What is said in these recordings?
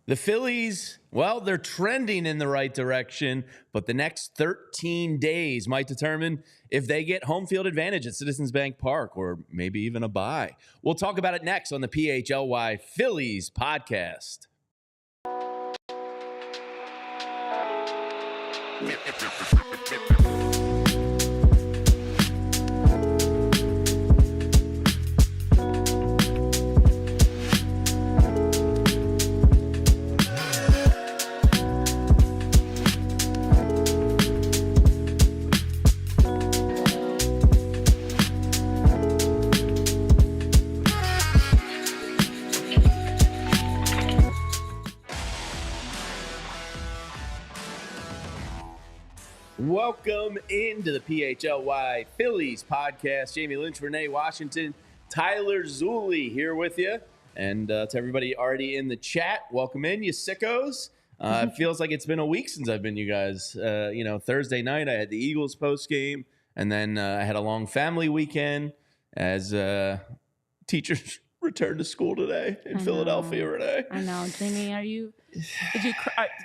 The Phillies, well, they're trending in the right direction, but the next 13 days might determine if they get home field advantage at Citizens Bank Park or maybe even a bye. We'll talk about it next on the PHLY Phillies podcast. Welcome into the PHLY Phillies podcast. Jamie Lynch, Renee Washington, Tyler Zulli here with you. And to everybody already in the chat, welcome in, you sickos. It feels like it's been a week since I've been you guys. Thursday night I had the Eagles post game, and then I had a long family weekend as teachers returned to school today in Philadelphia, Renee. I know. Jamie, did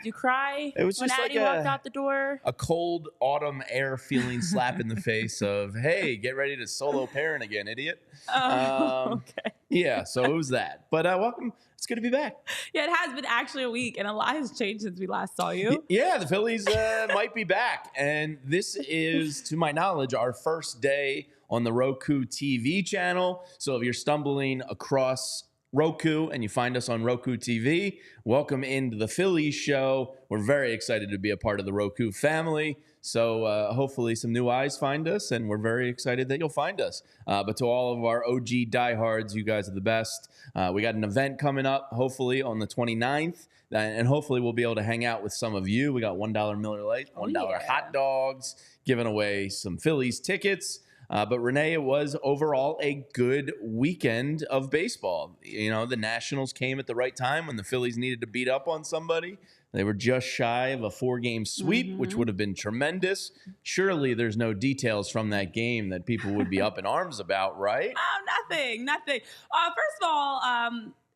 you cry it was when just Addie walked out the door? A cold autumn air feeling slap in the face of, hey, get ready to solo parent again, idiot. Okay. Yeah, so it was that. But welcome. It's good to be back. Yeah, it has been actually a week, and a lot has changed since we last saw you. Yeah, the Phillies might be back. And this is, to my knowledge, our first day on the Roku TV channel. So if you're stumbling across Roku and you find us on Roku TV, welcome into the Phillies show. We're very excited to be a part of the Roku family. So hopefully some new eyes find us, and we're very excited that you'll find us. But to all of our OG diehards, you guys are the best. We got an event coming up, hopefully on the 29th, and hopefully we'll be able to hang out with some of you. We got $1 Miller Lite, $1 hot dogs, giving away some Phillies tickets. But Renee, it was overall a good weekend of baseball. You know, the Nationals came at the right time when the Phillies needed to beat up on somebody. They were just shy of a 4-game sweep, which would have been tremendous. Surely there's no details from that game that people would be up in arms about, right? Oh, nothing. First of all,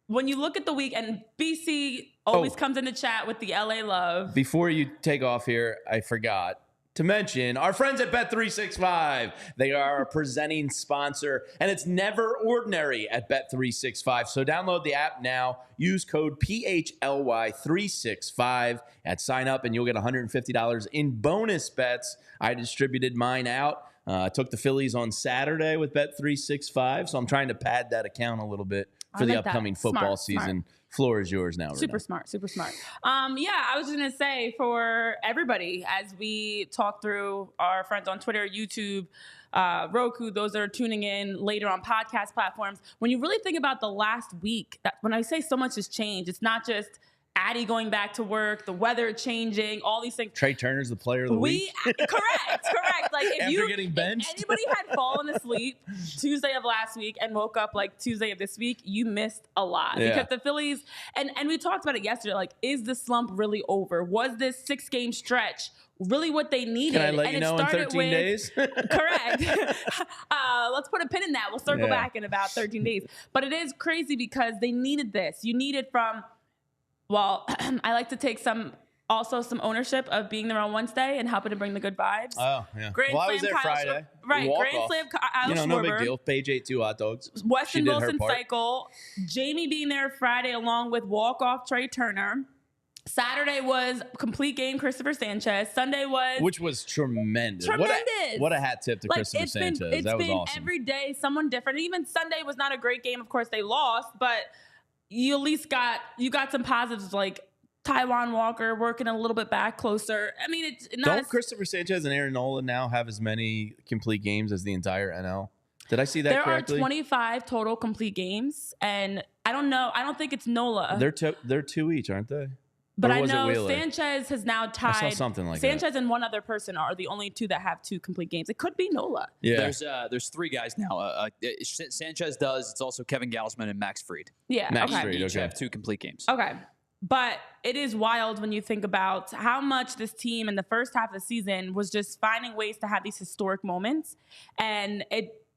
when you look at the week, and BC always comes in the chat with the LA love. Before you take off here, I forgot to mention our friends at Bet365. They are a presenting sponsor, and it's never ordinary at Bet365. So download the app now. Use code PHLY365 at sign up, and you'll get $150 in bonus bets. I distributed mine out. I took the Phillies on Saturday with Bet365, so I'm trying to pad that account a little bit for the upcoming football season. Smart. Floor is yours now, Renee. Super smart. I was just going to say, for everybody, as we talk through our friends on Twitter, YouTube, Roku, those that are tuning in later on podcast platforms, when you really think about the last week, when I say so much has changed, it's not just Addie going back to work, the weather changing, all these things. Trey Turner's the player of the week. Correct. Like After getting benched. If anybody had fallen asleep Tuesday of last week and woke up like Tuesday of this week, you missed a lot. Yeah. Because the Phillies, and we talked about it yesterday, like, is the slump really over? Was this 6-game stretch really what they needed? Can I let you know in 13 days? Correct. Let's put a pin in that. We'll circle back in about 13 days. But it is crazy because they needed this. You need it from, well, I like to take some ownership of being there on Wednesday and helping to bring the good vibes. Oh, yeah. I was there Friday. Right. Grand Slam, Kyle no big deal. Paige ate 2 hot dogs. Weston Wilson cycle. Jamie being there Friday along with walk-off Trey Turner. Saturday was complete game Christopher Sanchez. Sunday was... Which was tremendous. What a hat tip to Christopher Sanchez. That was awesome. Every day someone different. Even Sunday was not a great game. Of course, they lost, but you at least got some positives, like Taijuan Walker working a little bit back closer. I mean, it's not. Don't Christopher Sanchez and Aaron Nola now have as many complete games as the entire NL? Did I see that correctly? There are 25 total complete games, and I don't know. I don't think it's Nola. They're 2 each, aren't they? But I know Sanchez has now tied. I saw something like Sanchez that. and one other person are the only 2 that have 2 complete games. It could be Nola. Yeah. There's 3 guys now. Sanchez does. It's also Kevin Gausman and Max Fried. Yeah. Max okay. Fried, Each have 2 complete games. Okay. But it is wild when you think about how much this team in the first half of the season was just finding ways to have these historic moments. And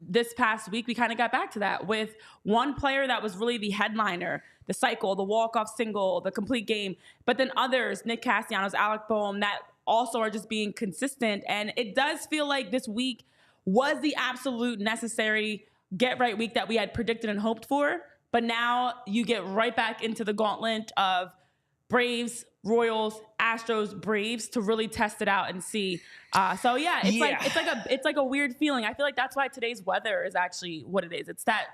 this past week, we kind of got back to that with one player that was really the headliner, the cycle, the walk-off single, the complete game. But then others, Nick Castellanos, Alec B, that also are just being consistent. And it does feel like this week was the absolute necessary get-right week that we had predicted and hoped for. But now you get right back into the gauntlet of Braves, Royals, Astros, Braves to really test it out and see. So yeah, it's like a weird feeling. I feel like that's why today's weather is actually what it is. It's that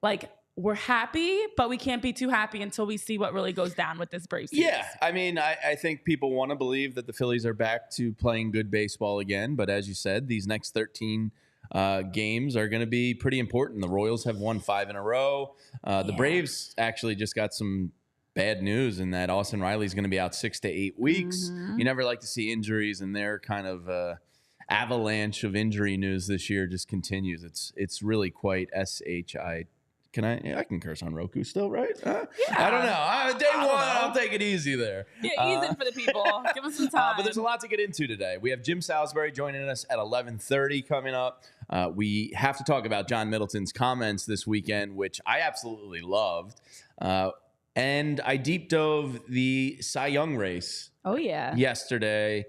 like we're happy, but we can't be too happy until we see what really goes down with this Braves series. Yeah, I mean, I think people want to believe that the Phillies are back to playing good baseball again. But as you said, these next 13 games are going to be pretty important. The Royals have won 5 in a row. The Braves actually just got some bad news in that Austin Riley's going to be out 6 to 8 weeks. You never like to see injuries, and their kind of avalanche of injury news this year just continues. It's really quite SHI. I can curse on Roku still, right? Yeah. I don't know. Day one, I'll take it easy there. Yeah, easy for the people. Give us some time. But there's a lot to get into today. We have Jim Salisbury joining us at 11:30 coming up. We have to talk about John Middleton's comments this weekend, which I absolutely loved. And I deep dove the Cy Young race. Oh, yeah. Yesterday.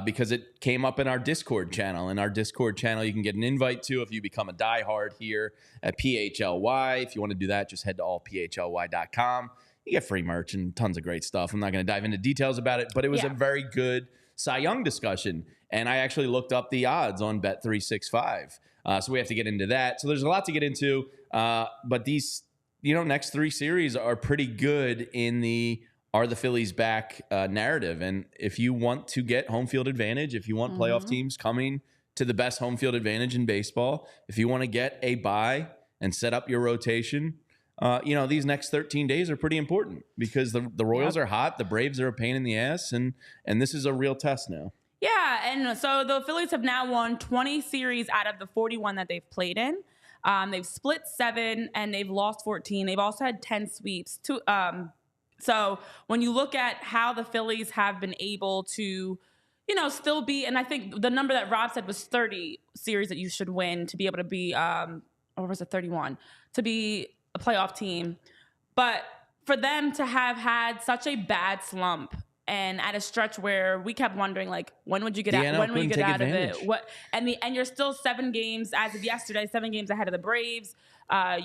Because it came up in our Discord channel. In our Discord channel, you can get an invite to if you become a diehard here at PHLY. If you want to do that, just head to allphly.com. You get free merch and tons of great stuff. I'm not going to dive into details about it, but it was a very good Cy Young discussion. And I actually looked up the odds on Bet365. So we have to get into that. So there's a lot to get into. But these, next 3 series are pretty good in the are the Phillies back narrative. And if you want to get home field advantage, if you want playoff teams coming to the best home field advantage in baseball, if you want to get a bye and set up your rotation, these next 13 days are pretty important because the Royals are hot, the Braves are a pain in the ass, and this is a real test now. Yeah, and so the Phillies have now won 20 series out of the 41 that they've played in. They've split 7 and they've lost 14. They've also had 10 sweeps. So when you look at how the Phillies have been able to, still be, and I think the number that Rob said was 30 series that you should win to be able to be, or was it 31, to be a playoff team. But for them to have had such a bad slump and at a stretch where we kept wondering, like, when would you get out? When will you get out of it? And you're still 7 games as of yesterday, 7 games ahead of the Braves.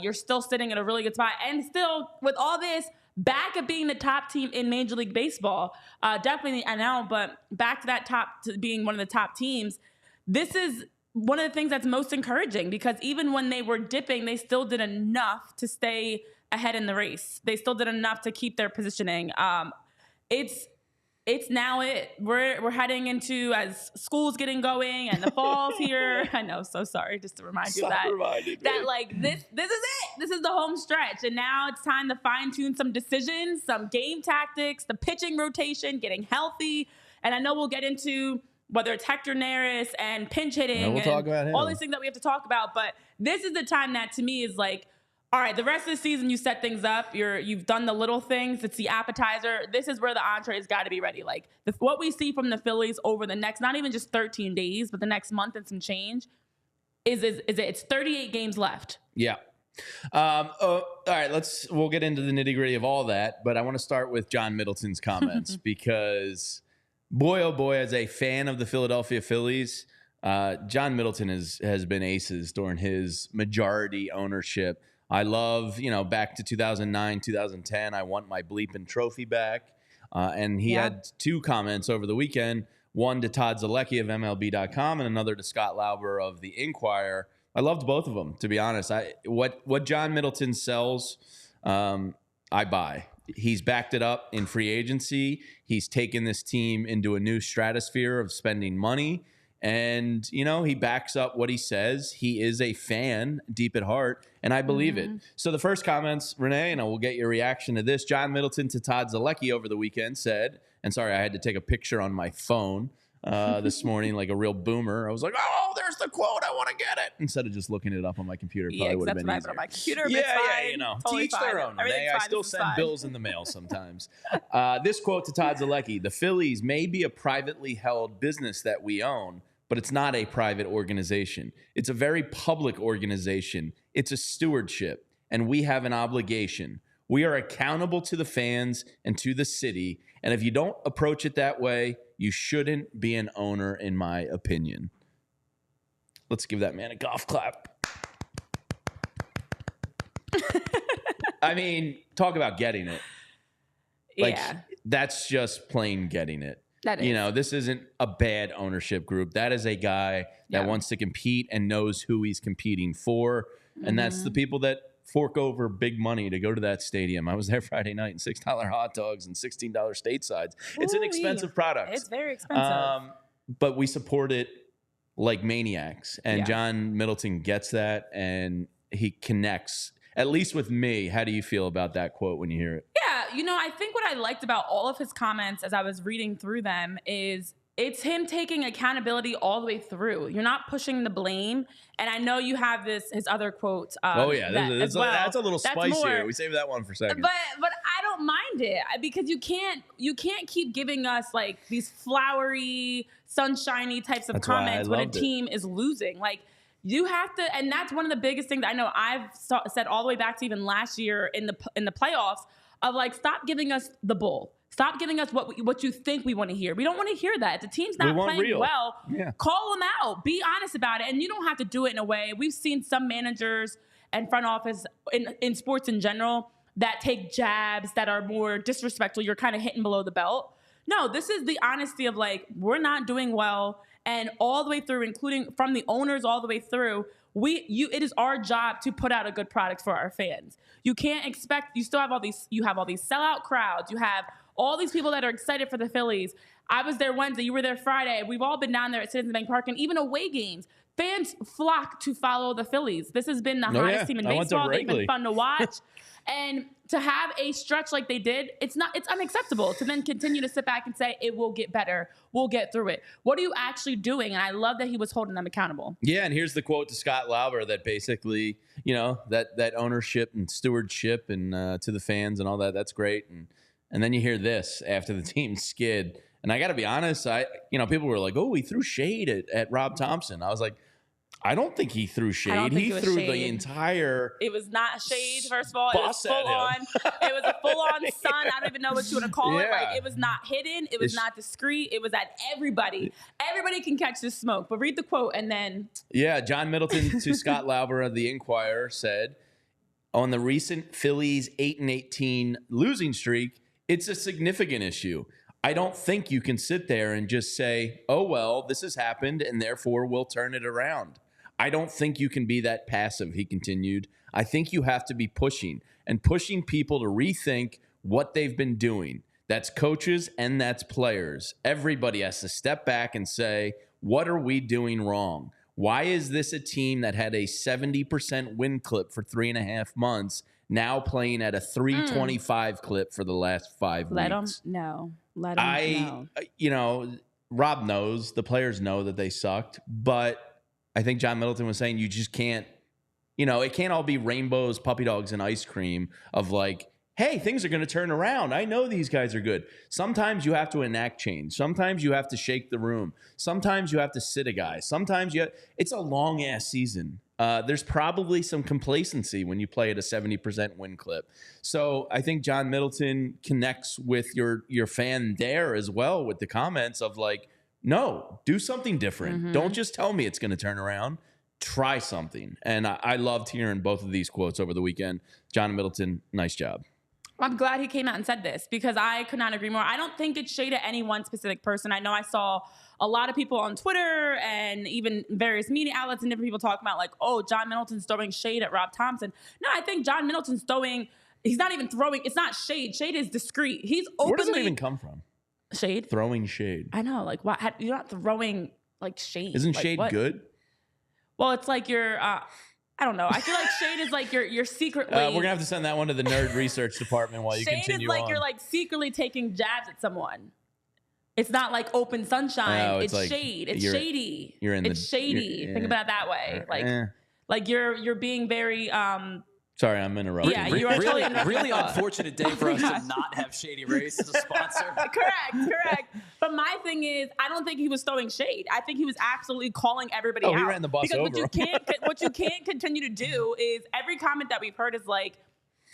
You're still sitting in a really good spot, and still with all this. Back at being the top team in Major League Baseball, definitely I know, but back to that to being one of the top teams. This is one of the things that's most encouraging because even when they were dipping, they still did enough to stay ahead in the race. They still did enough to keep their positioning. It's now we're heading into as school's getting going and the fall's here. I know, so sorry, just to remind you of that like this is it. This is the home stretch, and now it's time to fine tune some decisions, some game tactics, the pitching rotation, getting healthy. And I know we'll get into whether it's Hector Neris and pinch hitting, we'll talk about him. All these things that we have to talk about. But this is the time that to me is like, all right, the rest of the season you set things up. You've done the little things. It's the appetizer. This is where the entree's got to be ready. Like what we see from the Phillies over the next, not even just 13 days, but the next month and some change, it's 38 games left. Yeah. All right, we'll get into the nitty gritty of all that, but I want to start with John Middleton's comments because boy, oh boy, as a fan of the Philadelphia Phillies, John Middleton has been aces during his majority ownership. I love, back to 2009, 2010, I want my bleeping trophy back. And he had 2 comments over the weekend, one to Todd Zulli of MLB.com and another to Scott Lauber of The Inquirer. I loved both of them, to be honest. What John Middleton sells, I buy. He's backed it up in free agency. He's taken this team into a new stratosphere of spending money. And, he backs up what he says. He is a fan deep at heart, and I believe it. So the first comments, Renee, and we'll get your reaction to this. John Middleton to Todd Zulli over the weekend said, and sorry, I had to take a picture on my phone this morning like a real boomer. I was like, oh, there's the quote. I want to get it. Instead of just looking it up on my computer, probably would have been easier. On my computer, totally teach their own. Renee, I still send bills in the mail sometimes. This quote to Todd Zulli, the Phillies may be a privately held business that we own, but it's not a private organization. It's a very public organization. It's a stewardship, and we have an obligation. We are accountable to the fans and to the city, and if you don't approach it that way, you shouldn't be an owner, in my opinion. Let's give that man a golf clap. I mean, talk about getting it. Like, that's just plain getting it. That is. You know, this isn't a bad ownership group. That is a guy that wants to compete and knows who he's competing for. And that's the people that fork over big money to go to that stadium. I was there Friday night, and $6 hot dogs and $16 statesides. It's an expensive product. It's very expensive. But we support it like maniacs. And John Middleton gets that, and he connects, at least with me. How do you feel about that quote when you hear it? Yeah, you know, I think what I liked about all of his comments as I was reading through them is it's him taking accountability all the way through. You're not pushing the blame. And I know you have his other quote. That's a little spicier. We saved that one for a second. But I don't mind it because you can't keep giving us like these flowery, sunshiny types of comments when a team is losing. Like, you have to, and that's one of the biggest things I know I've said all the way back to even last year in the playoffs of like, stop giving us the bull. Stop giving us what you think we want to hear. We don't want to hear that. If the team's not playing well, call them out. Be honest about it. And you don't have to do it in a way. We've seen some managers and front office in sports in general that take jabs that are more disrespectful. You're kind of hitting below the belt. No, this is the honesty of like, we're not doing well. And all the way through, including from the owners all the way through, it is our job to put out a good product for our fans. You can't expect, you have all these sellout crowds. You have all these people that are excited for the Phillies. I was there Wednesday, you were there Friday. We've all been down there at Citizens Bank Park, and even away games. Fans flock to follow the Phillies. This has been the hottest team in baseball. They've been fun to watch. And to have a stretch like they did, it's unacceptable to then continue to sit back and say, it will get better. We'll get through it. What are you actually doing? And I love that he was holding them accountable. Yeah, and here's the quote to Scott Lauber that basically, you know, that ownership and stewardship and to the fans and all that, that's great. And then you hear this after the team skid. And I got to be honest, people were like, oh, he threw shade at Rob Thompson. I was like, I don't think he threw shade. He threw the entire. It was not shade, first of all. It was full on. It was a full on sun. I don't even know what you want to call it. Like, it was not hidden. It was not discreet. It was at everybody. Everybody can catch this smoke. But read the quote and then. Yeah, John Middleton to Scott Lauber of the Inquirer said, on the recent Phillies 8-18 losing streak, it's a significant issue. I don't think you can sit there and just say, oh, well, this has happened and therefore we'll turn it around. I don't think you can be that passive, he continued. I think you have to be pushing people to rethink what they've been doing. That's coaches and that's players. Everybody has to step back and say, what are we doing wrong? Why is this a team that had a 70% win clip for 3.5 months now playing at a 325 clip for the last 5 weeks? Let them know. Rob knows, the players know that they sucked, but I think John Middleton was saying you just can't, it can't all be rainbows, puppy dogs, and ice cream of like, hey, things are going to turn around. I know these guys are good. Sometimes you have to enact change. Sometimes you have to shake the room. Sometimes you have to sit a guy. It's a long-ass season. There's probably some complacency when you play at a 70% win clip. So I think John Middleton connects with your fan there as well with the comments of like, no, do something different. Mm-hmm. Don't just tell me it's going to turn around. Try something. And I loved hearing both of these quotes over the weekend. John Middleton, nice job. I'm glad he came out and said this because I could not agree more. I don't think it's shade at any one specific person. I know I saw a lot of people on Twitter and even various media outlets and different people talking about like, oh, John Middleton's throwing shade at Rob Thompson. No, I think John Middleton's he's not even throwing. It's not shade. Shade is discreet. He's openly. Where does it even come from? Shade? Throwing shade. I know. Like, what? You're not throwing like shade. Isn't like, shade good? Well, it's like you're. I don't know. I feel like shade is like you're secretly. We're gonna have to send that one to the nerd research department while you continue on. Shade is like you're like secretly taking jabs at someone. It's not like open sunshine. No, it's like shade. It's shady. It's shady. Think about it that way. Like you're being very Sorry, I'm interrupting. Yeah, you are totally really unfortunate day for us to not have Shady Race as a sponsor. Correct. But my thing is, I don't think he was throwing shade. I think he was absolutely calling everybody out. He ran the bus because over. What you can't continue to do is every comment that we've heard is like,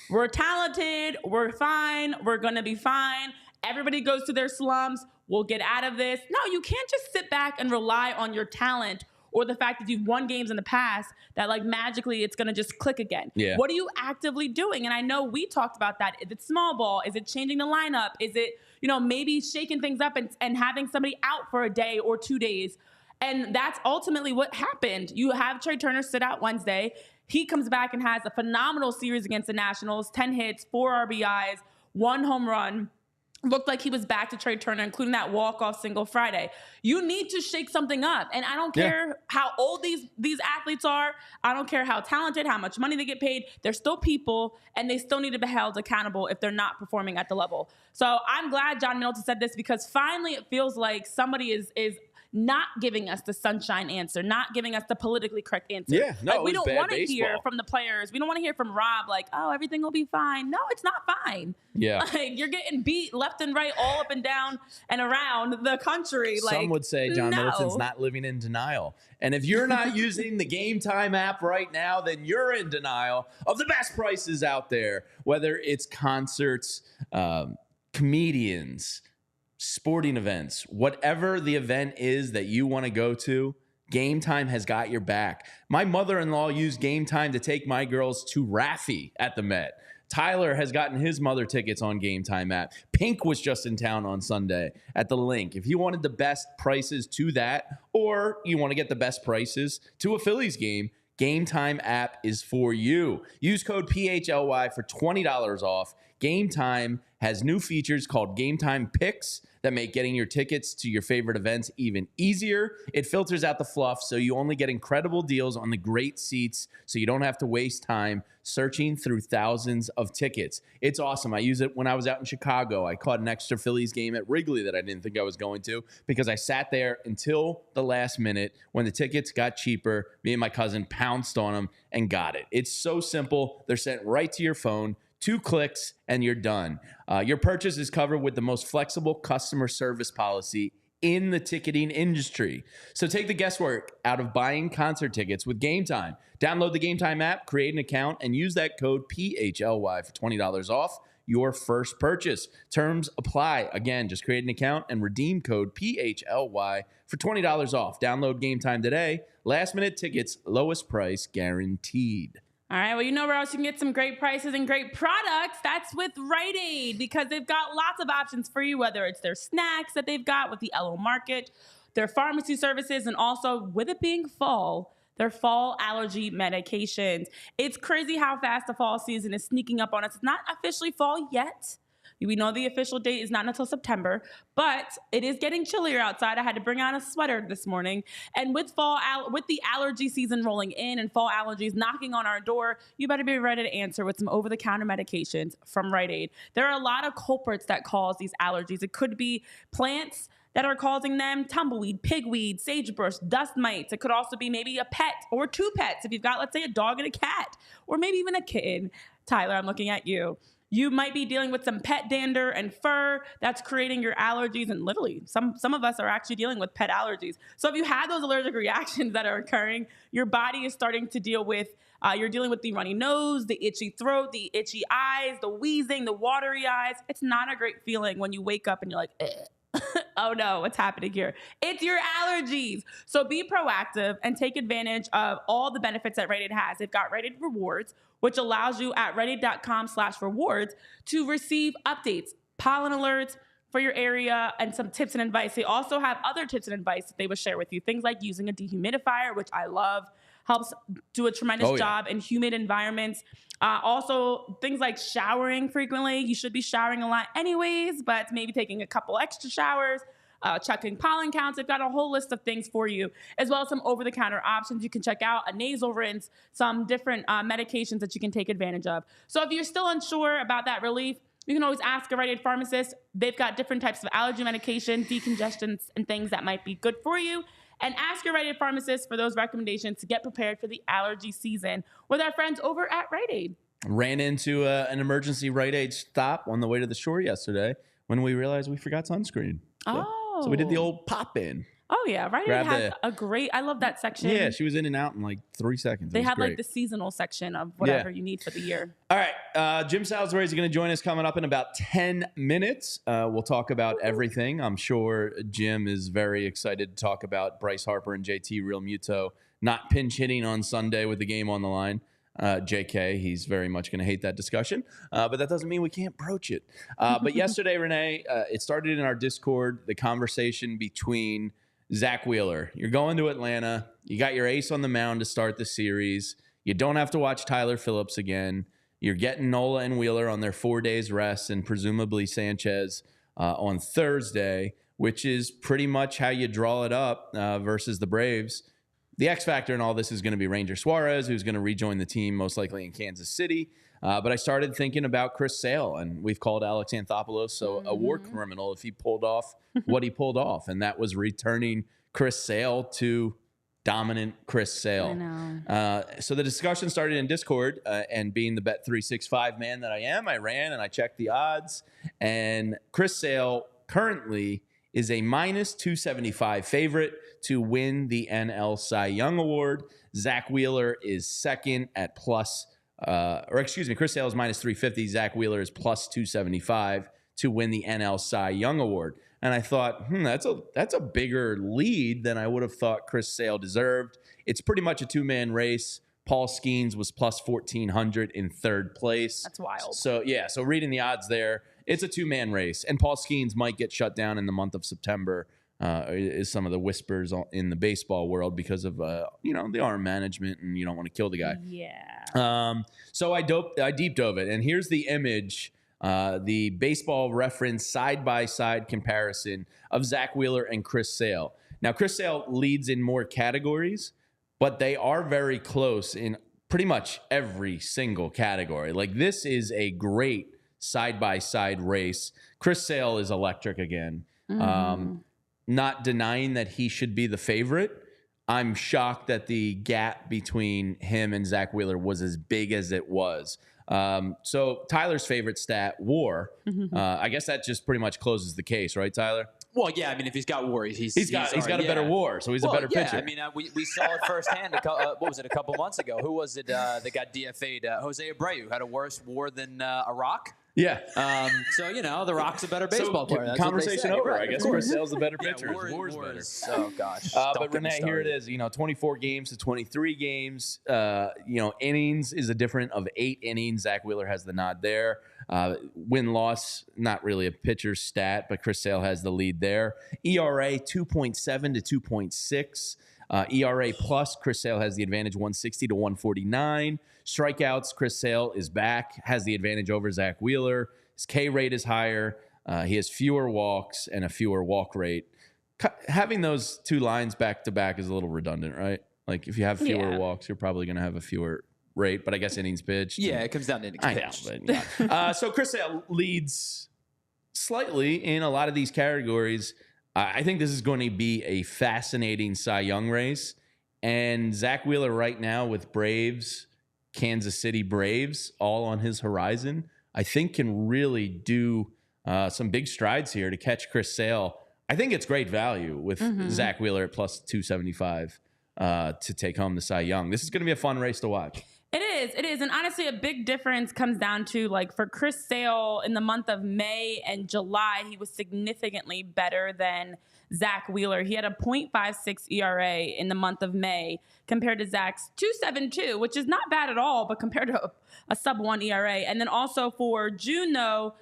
we're talented, we're fine, we're gonna be fine. Everybody goes through their slumps. We'll get out of this. No, you can't just sit back and rely on your talent or the fact that you've won games in the past that like magically it's going to just click again. Yeah. What are you actively doing? And I know we talked about that. Is it small ball? Is it changing the lineup? Is it, maybe shaking things up and having somebody out for a day or 2 days? And that's ultimately what happened. You have Trey Turner sit out Wednesday. He comes back and has a phenomenal series against the Nationals, 10 hits, 4 RBIs, 1 home run. Looked like he was back to Trey Turner, including that walk-off single Friday. You need to shake something up. And I don't care how old these athletes are. I don't care how talented, how much money they get paid. They're still people, and they still need to be held accountable if they're not performing at the level. So I'm glad John Middleton said this, because finally it feels like somebody is not giving us the sunshine answer, not giving us the politically correct answer. Yeah, no, we don't want to baseball. hear from the players. We don't want to hear from Rob like, oh, everything will be fine. No, it's not fine. Yeah. Like, you're getting beat left and right, all up and down and around the country. Some would say John Middleton's not living in denial. And if you're not using the Game Time app right now, then you're in denial of the best prices out there, whether it's concerts, comedians, sporting events, whatever the event is that you want to go to, Game Time has got your back. My mother-in-law used Game Time to take my girls to Raffi at the Met. Tyler has gotten his mother tickets on Game Time app. Pink was just in town on Sunday at the Link. If you wanted the best prices to that, or you want to get the best prices to a Phillies game, Game Time app is for you. Use code PHLY for $20 off. Game Time has new features called Game Time Picks that make getting your tickets to your favorite events even easier. It filters out the fluff, so you only get incredible deals on the great seats, so you don't have to waste time searching through thousands of tickets. It's awesome. I use it when I was out in Chicago. I caught an extra Phillies game at Wrigley that I didn't think I was going to, because I sat there until the last minute. When the tickets got cheaper, me and my cousin pounced on them and got it. It's so simple. They're sent right to your phone. 2 clicks and you're done. Your purchase is covered with the most flexible customer service policy in the ticketing industry. So take the guesswork out of buying concert tickets with Game Time. Download the Game Time app, create an account, and use that code PHLY for $20 off your first purchase. Terms apply. Again, just create an account and redeem code PHLY for $20 off. Download Game Time today. Last minute tickets, lowest price guaranteed. All right, well, you know where else you can get some great prices and great products? That's with Rite Aid, because they've got lots of options for you, whether it's their snacks that they've got with the LO Market, their pharmacy services, and also, with it being fall, their fall allergy medications. It's crazy how fast the fall season is sneaking up on us. It's not officially fall yet. We know the official date is not until September, but it is getting chillier outside. I had to bring out a sweater this morning. And with with the allergy season rolling in and fall allergies knocking on our door, you better be ready to answer with some over-the-counter medications from Rite Aid. There are a lot of culprits that cause these allergies. It could be plants that are causing them: tumbleweed, pigweed, sagebrush, dust mites. It could also be maybe a pet or 2 pets if you've got, let's say, a dog and a cat, or maybe even a kitten. Tyler, I'm looking at you. You might be dealing with some pet dander and fur that's creating your allergies. And literally, some of us are actually dealing with pet allergies. So if you have those allergic reactions that are occurring, your body is starting to deal with, you're dealing with the runny nose, the itchy throat, the itchy eyes, the wheezing, the watery eyes. It's not a great feeling when you wake up and you're like, oh no, what's happening here? It's your allergies. So be proactive and take advantage of all the benefits that Rite Aid has. They've got Rite Aid Rewards, which allows you at RiteAid.com/rewards to receive updates, pollen alerts for your area, and some tips and advice. They also have other tips and advice that they will share with you. Things like using a dehumidifier, which I love, helps do a tremendous job in humid environments. Also, things like showering frequently. You should be showering a lot anyways, but maybe taking a couple extra showers, checking pollen counts. They've got a whole list of things for you, as well as some over-the-counter options you can check out, a nasal rinse, some different medications that you can take advantage of. So if you're still unsure about that relief, you can always ask a Rite Aid pharmacist. They've got different types of allergy medication, decongestants, and things that might be good for you. And ask your Rite Aid pharmacist for those recommendations to get prepared for the allergy season with our friends over at Rite Aid. ran into an emergency Rite Aid stop on the way to the shore yesterday when we realized we forgot sunscreen. So we did the old pop in. Oh yeah, Rite Aid has a great. I love that section. Yeah, she was in and out in like 3 seconds. They have like the seasonal section of whatever you need for the year. All right, Jim Salisbury is going to join us coming up in about 10 minutes. We'll talk about everything. I'm sure Jim is very excited to talk about Bryce Harper and JT Realmuto not pinch hitting on Sunday with the game on the line. JK, he's very much going to hate that discussion, but that doesn't mean we can't broach it. But yesterday, Renee, it started in our Discord, the conversation between Zack Wheeler. You're going to Atlanta. You got your ace on the mound to start the series. You don't have to watch Tyler Phillips again. You're getting Nola and Wheeler on their 4 days rest and presumably Sanchez on Thursday, which is pretty much how you draw it up versus the Braves. The X factor in all this is going to be Ranger Suarez, who's going to rejoin the team most likely in Kansas City. But I started thinking about Chris Sale, and we've called Alex Anthopoulos a war criminal if he pulled off what he pulled off, and that was returning Chris Sale to dominant Chris Sale. I know. So the discussion started in Discord, and being the Bet365 man that I am, I ran and I checked the odds, and Chris Sale currently is a minus 275 favorite to win the NL Cy Young Award. Zack Wheeler is second at Chris Sale is minus 350. Zack Wheeler is plus 275 to win the NL Cy Young Award. And I thought, that's a bigger lead than I would have thought Chris Sale deserved. It's pretty much a two-man race. Paul Skeens was plus 1,400 in third place. That's wild. So reading the odds there, it's a two-man race. And Paul Skeens might get shut down in the month of September, is some of the whispers in the baseball world because of, the arm management and you don't want to kill the guy. Yeah. So I deep dove it. And here's the image, the Baseball Reference side-by-side comparison of Zack Wheeler and Chris Sale. Now, Chris Sale leads in more categories, but they are very close in pretty much every single category. Like, this is a great side-by-side race. Chris Sale is electric again. Not denying that he should be the favorite. I'm shocked that the gap between him and Zack Wheeler was as big as it was. So Tyler's favorite stat, WAR. I guess that just pretty much closes the case, right, Tyler? Well, yeah. I mean, if he's got WAR, he's got a better WAR, so he's a better pitcher. I mean, we saw it firsthand. What was it, a couple months ago? Who was it that got DFA'd? Jose Abreu had a worse WAR than a Rock. Yeah. So, The Rock's a better baseball player. That's conversation over. Right, I guess Chris Sale's the better pitcher. War's better. Oh, gosh. But Renee, here it is. 24 games to 23 games. Innings is a different of 8 innings. Zack Wheeler has the nod there. Win-loss, not really a pitcher's stat, but Chris Sale has the lead there. ERA, 2.7 to 2.6. ERA plus, Chris Sale has the advantage, 160 to 149. Strikeouts, Chris Sale is back, has the advantage over Zack Wheeler. His K rate is higher. He has fewer walks and a fewer walk rate. Having those two lines back to back is a little redundant, right? Like, if you have fewer walks, you're probably going to have a fewer rate, but I guess innings pitched. Yeah, it comes down to innings pitched. So Chris Sale leads slightly in a lot of these categories. I think this is going to be a fascinating Cy Young race. And Zack Wheeler right now with Braves, Kansas City Braves, all on his horizon, I think can really do some big strides here to catch Chris Sale. I think it's great value with Zack Wheeler at plus 275 to take home the Cy Young. This is going to be a fun race to watch. It is. And honestly, a big difference comes down to, like, for Chris Sale in the month of May and July, he was significantly better than Zack Wheeler. He had a 0.56 ERA in the month of May compared to Zack's 2.72, which is not bad at all, but compared to a sub-1 ERA. And then also for June, though,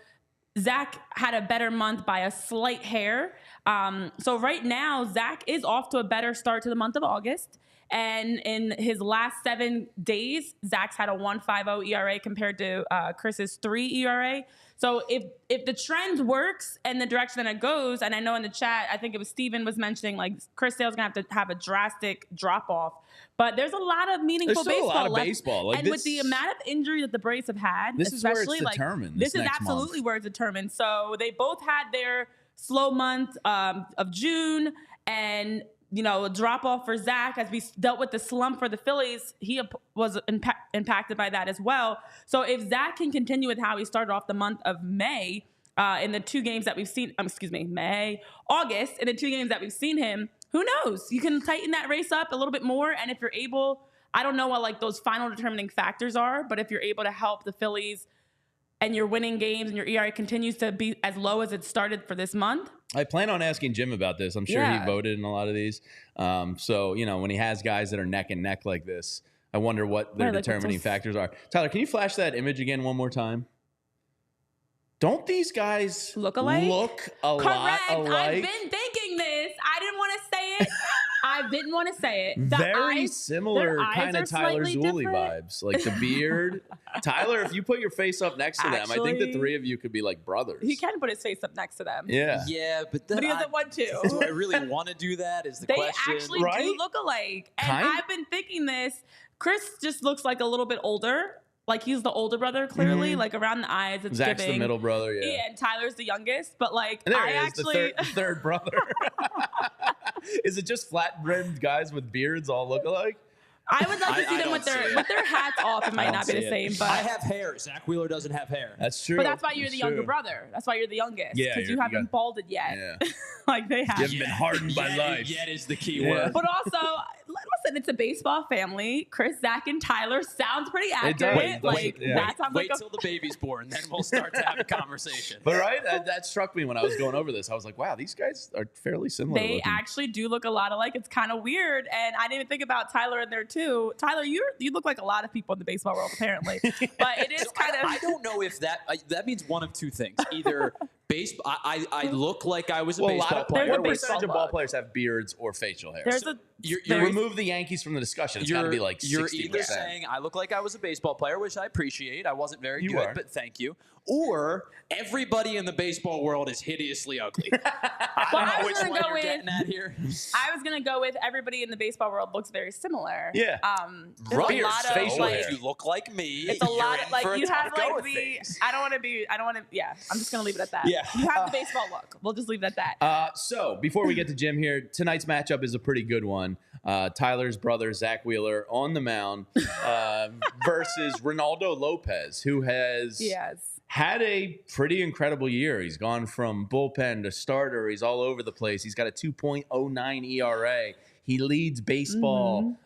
Zack had a better month by a slight hair. So right now, Zack is off to a better start to the month of August. And in his last 7 days, Zack's had a 1.50 ERA compared to Chris's 3 ERA. So if the trend works and the direction that it goes, and I know in the chat, I think it was Steven was mentioning, like, Chris Sale's going to have to have a drastic drop-off. But there's a lot of meaningful baseball left. There's baseball. Like, and with the amount of injury that the Braves have had, this is where it's like, determined. This is absolutely where it's determined. So they both had their slow month of June, and a drop off for Zack as we dealt with the slump for the Phillies. He was impacted by that as well. So if Zack can continue with how he started off the month of May in the 2 games that we've seen, August, in the 2 games that we've seen him, who knows? You can tighten that race up a little bit more. And if you're able, I don't know what like those final determining factors are, but if you're able to help the Phillies and you're winning games and your ERA continues to be as low as it started for this month. I plan on asking Jim about this. I'm sure he voted in a lot of these. So, when he has guys that are neck and neck like this, I wonder what their determining factors are. Tyler, can you flash that image again one more time? Don't these guys look alike? Look a lot alike? I've been thinking this. I didn't want to say it. I didn't want to say it. Very similar kind of Tyler Zulli vibes. Like the beard. Tyler, if you put your face up next to them, I think the 3 of you could be like brothers. He can put his face up next to them. Yeah. Yeah, but he doesn't want to. Do I really want to do that is the question. They actually do look alike. And I've been thinking this. Chris just looks like a little bit older. Like he's the older brother, clearly. Like around the eyes, it's Zack's giving. the middle brother, yeah. And Tyler's the youngest, but like and there I he is, actually the third brother. Is it just flat-brimmed guys with beards all look alike? I would like to see them with their hats off. It might not be the same, but I have hair. Zack Wheeler doesn't have hair. That's true. But that's why you're the younger brother. That's why you're the youngest. Yeah, because you haven't balded yet. Yeah. Like they have. You haven't been hardened by life. Yet is the key word. But also, listen, it's a baseball family. Chris, Zack, and Tyler sounds pretty accurate. That sounds wait till the baby's born, then we'll start to have a conversation. But that struck me when I was going over this. I was like, wow, these guys are fairly similar. They looking. actually do look a lot alike. It's kind of weird, and I didn't even think about Tyler in there too. Tyler, you look like a lot of people in the baseball world, apparently. But it is kind of. I don't know if that means one of 2 things. Either baseball. I look like I was a baseball player. What percentage of ball players have beards or facial hair? You remove the Yankees from the discussion. It's got to be like 60%. You're either saying I look like I was a baseball player, which I appreciate. I wasn't very good, but thank you. Or everybody in the baseball world is hideously ugly. I don't know which one you're getting at here. I was going to go with everybody in the baseball world looks very similar. Yeah. Right. A lot of facial hair. If you look like me, it's a lot of like you have like the. I don't want to. Yeah. I'm just going to leave it at that. Yeah. You have the baseball look. We'll just leave it at that. So before we get to Jim here, tonight's matchup is a pretty good one. Tyler's brother, Zack Wheeler, on the mound versus Ronaldo Lopez, who has had a pretty incredible year. He's gone from bullpen to starter. He's all over the place. He's got a 2.09 ERA. He leads baseball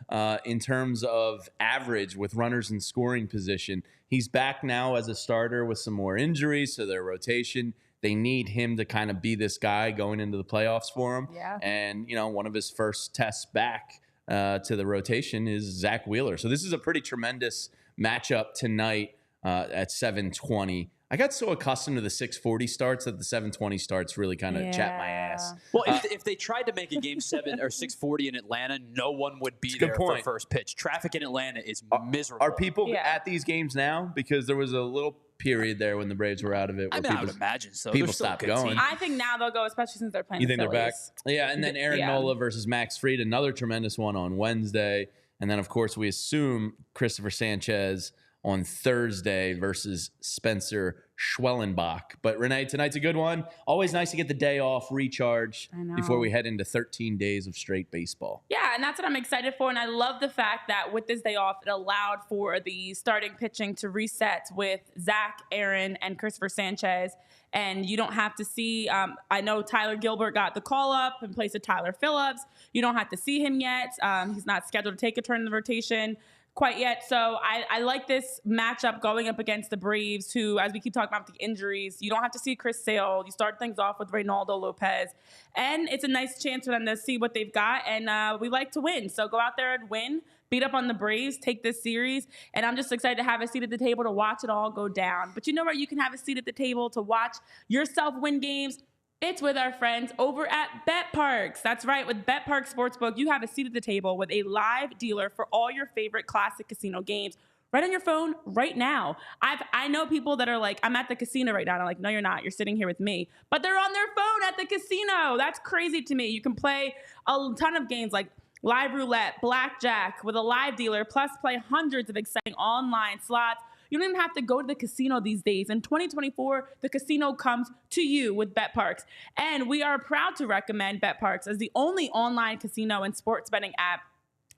in terms of average with runners in scoring position. He's back now as a starter with some more injuries to their rotation. They need him to kind of be this guy going into the playoffs for them. Yeah. And, one of his first tests back to the rotation is Zack Wheeler. So this is a pretty tremendous matchup tonight at 7:20. I got so accustomed to the 6:40 starts that the 7:20 starts really kind of chapped my ass. Well, if they tried to make a game 7 or 6:40 in Atlanta, no one would be there for first pitch. Traffic in Atlanta is miserable. Are people at these games now? Because there was a little period there when the Braves were out of it. I would imagine so. People stopped going. I think now they'll go, especially since they're playing. You think the they're back? Yeah, and then Aaron Nola versus Max Fried, another tremendous one on Wednesday, and then of course we assume Christopher Sanchez on Thursday versus Spencer Schwellenbach. But Renee, tonight's a good one. Always nice to get the day off, recharge before we head into 13 days of straight baseball. Yeah, and that's what I'm excited for. And I love the fact that with this day off, it allowed for the starting pitching to reset with Zack, Aaron, and Christopher Sanchez. And you don't have to see, I know Tyler Gilbert got the call up in place of Tyler Phillips. You don't have to see him yet. He's not scheduled to take a turn in the rotation quite yet. So I like this matchup going up against the Braves, who, as we keep talking about the injuries, you don't have to see Chris Sale. You start things off with Ronaldo Lopez. And it's a nice chance for them to see what they've got. And we like to win. So go out there and win. Beat up on the Braves, take this series. And I'm just excited to have a seat at the table to watch it all go down. But you know where you can have a seat at the table to watch yourself win games? It's with our friends over at Bet Parks. That's right. With Bet Parks Sportsbook, you have a seat at the table with a live dealer for all your favorite classic casino games right on your phone right now. I know people that are like, I'm at the casino right now. And I'm like, no, you're not. You're sitting here with me. But they're on their phone at the casino. That's crazy to me. You can play a ton of games like live roulette, blackjack with a live dealer, plus play hundreds of exciting online slots. You don't even have to go to the casino these days. In 2024, the casino comes to you with BetParks. And we are proud to recommend BetParks as the only online casino and sports betting app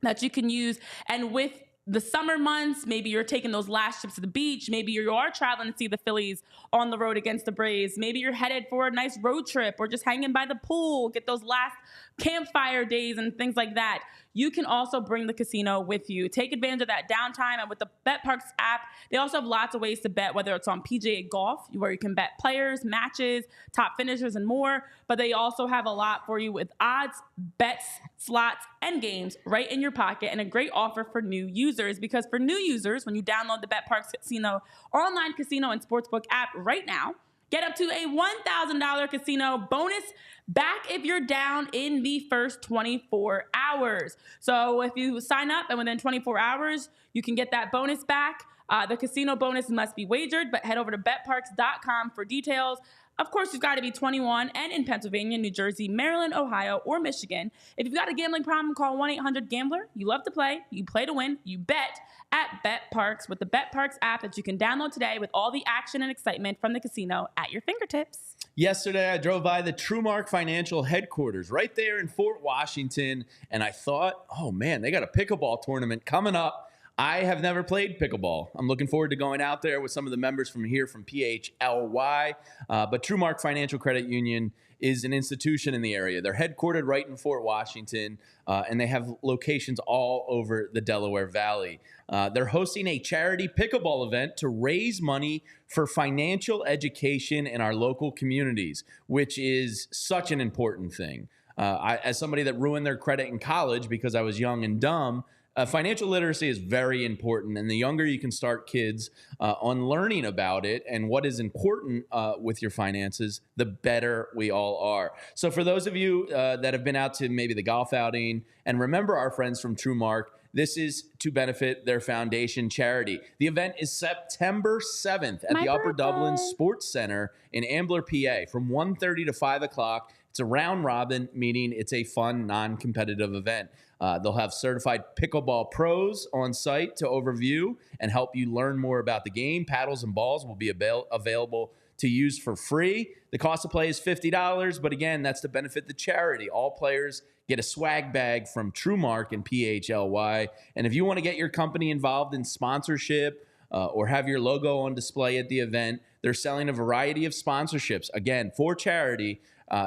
that you can use. And with the summer months, maybe you're taking those last trips to the beach. Maybe you are traveling to see the Phillies on the road against the Braves. Maybe you're headed for a nice road trip or just hanging by the pool, get those last campfire days and things like that. You can also bring the casino with you. Take advantage of that downtime. And with the BetParks app, they also have lots of ways to bet, whether it's on PGA Golf, where you can bet players, matches, top finishers, and more. But they also have a lot for you with odds, bets, slots, and games right in your pocket, and a great offer for new users. Because for new users, when you download the BetParks Casino online casino and sportsbook app right now, get up to a $1,000 casino bonus back if you're down in the first 24 hours. So if you sign up and within 24 hours, you can get that bonus back. The casino bonus must be wagered, but head over to betparks.com for details. Of course, you've got to be 21 and in Pennsylvania, New Jersey, Maryland, Ohio, or Michigan. If you've got a gambling problem, call 1-800-GAMBLER. You love to play, you play to win, you bet at BetParks with the BetParks app that you can download today with all the action and excitement from the casino at your fingertips. Yesterday, I drove by the TrueMark Financial headquarters right there in Fort Washington, and I thought, oh man, they got a pickleball tournament coming up. I have never played pickleball. I'm looking forward to going out there with some of the members from here from PHLY. But TrueMark Financial Credit Union is an institution in the area. They're headquartered right in Fort Washington, and they have locations all over the Delaware Valley. They're hosting a charity pickleball event to raise money for financial education in our local communities, which is such an important thing. As somebody that ruined their credit in college because I was young and dumb, financial literacy is very important, and the younger you can start kids on learning about it and what is important with your finances, the better we all are. So for those of you that have been out to maybe the golf outing and remember our friends from TrueMark, this is to benefit their foundation charity. The event is September 7th at the Upper Dublin Sports Center in Ambler, PA from 1:30 to 5 o'clock. It's a round robin, meaning it's a fun, non-competitive event. They'll have certified pickleball pros on site to overview and help you learn more about the game. Paddles and balls will be available to use for free. The cost to play is $50, but again, that's to benefit the charity. All players get a swag bag from TrueMark and PHLY. And if you want to get your company involved in sponsorship or have your logo on display at the event, they're selling a variety of sponsorships, again, for charity,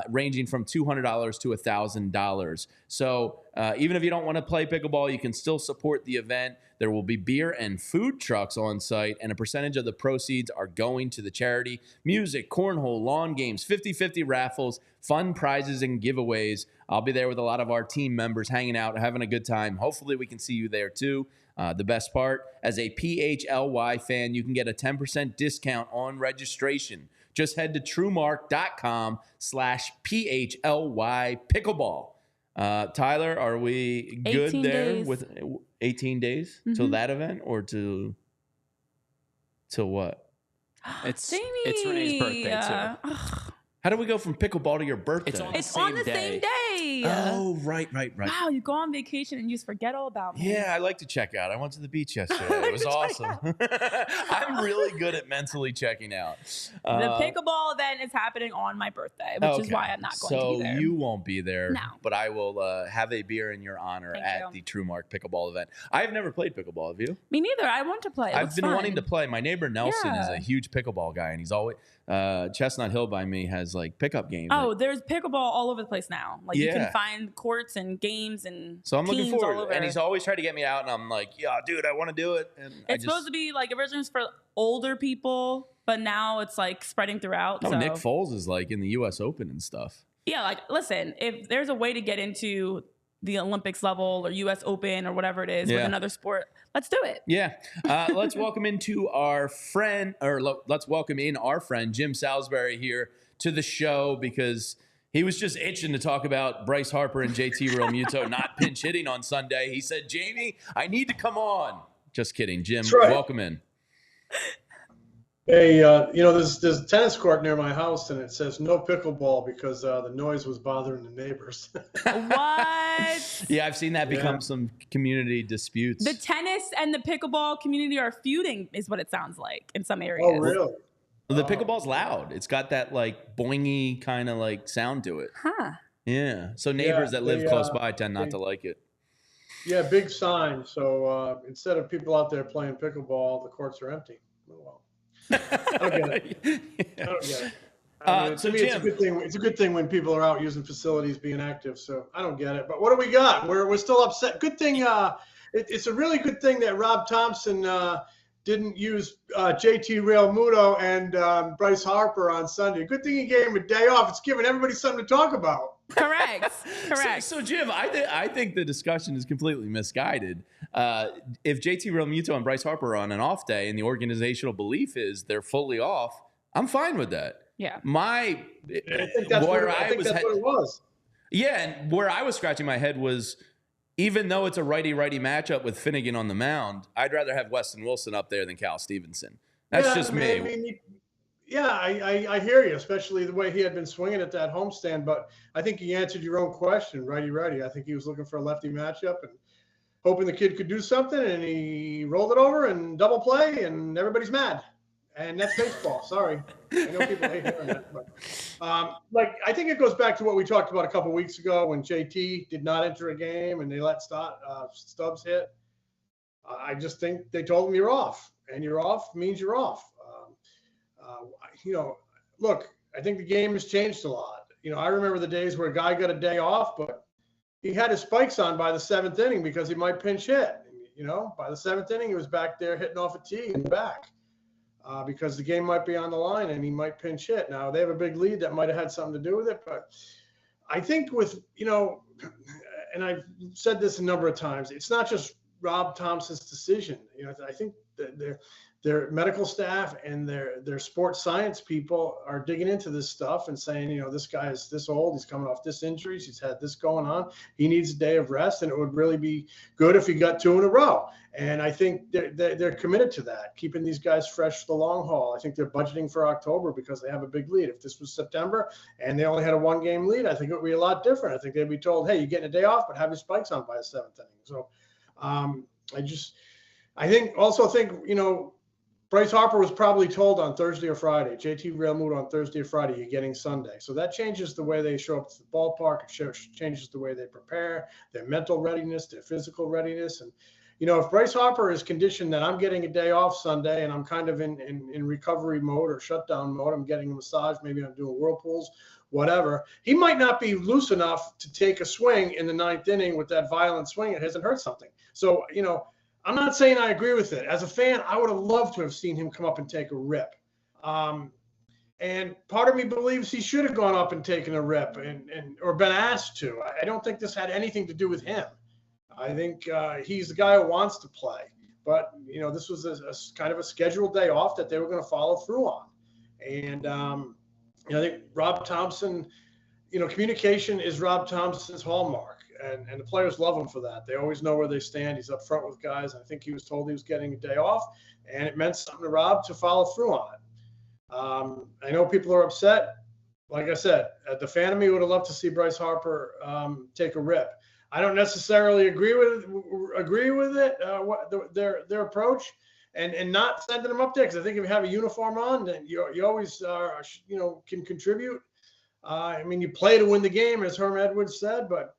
ranging from $200 to $1,000. So even if you don't want to play pickleball, you can still support the event. There will be beer and food trucks on site, and a percentage of the proceeds are going to the charity. Music, cornhole, lawn games, 50-50 raffles, fun prizes and giveaways. I'll be there with a lot of our team members hanging out, having a good time. Hopefully we can see you there too. The best part, as a PHLY fan, you can get a 10% discount on registration. Just head to truemark.com/PHLY pickleball. Tyler, are we good there days. with 18 days till that event or till what? It's Jamie. it's Renee's birthday too. How do we go from pickleball to your birthday? It's on It's on the same day. Oh, right. Wow, you go on vacation and you just forget all about me. Yeah, I like to check out. I went to the beach yesterday. It was awesome. I'm really good at mentally checking out. The pickleball event is happening on my birthday, which is why I'm not going to be there. So you won't be there, No. but I will have a beer in your honor at the TrueMark pickleball event. I've never played pickleball. Have you? Me neither. I want to play. I've been wanting to play. My neighbor Nelson is a huge pickleball guy, and he's always Chestnut Hill by me has like pickup games. Oh, there's pickleball all over the place now. Like you can find courts and games and so I'm looking teams forward. all over. And he's always trying to get me out, and I'm like, yeah, dude, I want to do it. And it's supposed to be like originally for older people, but now it's like spreading throughout. Oh, so. Nick Foles is like in the U.S. Open and stuff. Yeah, like listen, if there's a way to get into the Olympics level or U.S. Open or whatever it is with another sport, let's do it. Yeah. Let's welcome in our friend Jim Salisbury here to the show because he was just itching to talk about Bryce Harper and JT Realmuto not pinch hitting on Sunday. He said, Jamie, I need to come on. Just kidding. Jim, welcome in. Hey, there's a tennis court near my house, and it says no pickleball because the noise was bothering the neighbors. What? Yeah, I've seen that become some community disputes. The tennis and the pickleball community are feuding, is what it sounds like in some areas. Oh, really? The pickleball's loud. It's got that like boingy kind of like sound to it. Huh. Yeah. So neighbors that live close by tend not to like it. Yeah, big sign. So instead of people out there playing pickleball, the courts are empty. Oh, well. I don't get it. I don't get it. I mean, to me, it's a good thing. It's a good thing when people are out using facilities, being active. So I don't get it. But what do we got? We're still upset. Good thing. It's a really good thing that Rob Thompson didn't use JT Realmuto and Bryce Harper on Sunday. Good thing he gave him a day off. It's giving everybody something to talk about. Correct. So Jim, I think the discussion is completely misguided. If JT Realmuto and Bryce Harper are on an off day and the organizational belief is they're fully off, I'm fine with that. Yeah. I think that's what it was. Yeah, and where I was scratching my head was, even though it's a righty-righty matchup with Finnegan on the mound, I'd rather have Weston Wilson up there than Cal Stevenson. That's just me. I mean, I hear you, especially the way he had been swinging at that homestand. But I think he answered your own question, righty-righty. I think he was looking for a lefty matchup and hoping the kid could do something, and he rolled it over and double play, and everybody's mad. And that's baseball. Sorry. I know people hate hearing that. But, I think it goes back to what we talked about a couple of weeks ago when JT did not enter a game and they let Stubbs hit. I just think they told him you're off, and you're off means you're off. Look, I think the game has changed a lot. I remember the days where a guy got a day off, but he had his spikes on by the 7th inning because he might pinch hit. By the 7th inning, he was back there hitting off a tee in the back. Because the game might be on the line and he might pinch hit. Now, they have a big lead that might have had something to do with it. But I think and I've said this a number of times, it's not just Rob Thompson's decision. I think that their medical staff and their sports science people are digging into this stuff and saying, this guy is this old, he's coming off this injuries, he's had this going on, he needs a day of rest, and it would really be good if he got 2 in a row. And I think they're committed to that, keeping these guys fresh for the long haul. I think they're budgeting for October because they have a big lead. If this was September and they only had a 1-game lead, I think it would be a lot different. I think they'd be told, hey, you're getting a day off, but have your spikes on by the 7th inning. So I think Bryce Harper was probably told on Thursday or Friday, JT Realmuto on Thursday or Friday, you're getting Sunday. So that changes the way they show up to the ballpark. It changes the way they prepare, their mental readiness, their physical readiness. And, if Bryce Harper is conditioned that I'm getting a day off Sunday and I'm kind of in recovery mode or shutdown mode, I'm getting a massage, maybe I'm doing whirlpools, whatever, he might not be loose enough to take a swing in the 9th inning with that violent swing. It hasn't hurt something. So, I'm not saying I agree with it. As a fan, I would have loved to have seen him come up and take a rip. And part of me believes he should have gone up and taken a rip or been asked to. I don't think this had anything to do with him. I think he's the guy who wants to play. But, this was a kind of a scheduled day off that they were going to follow through on. And, I think Rob Thompson, communication is Rob Thompson's hallmark. And the players love him for that. They always know where they stand. He's up front with guys. I think he was told he was getting a day off, and it meant something to Rob to follow through on it. I know people are upset. Like I said, the fan of me would have loved to see Bryce Harper take a rip. I don't necessarily agree with it. Their approach, and not sending them up there, because I think if you have a uniform on, then you always can contribute. You play to win the game, as Herm Edwards said, but.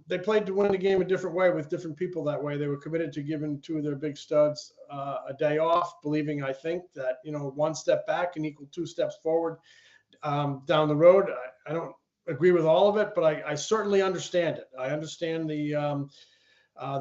They played to win the game a different way with different people that way. They were committed to giving 2 of their big studs a day off, believing, I think, that, 1 step back can equal 2 steps forward down the road. I don't agree with all of it, but I certainly understand it. I understand the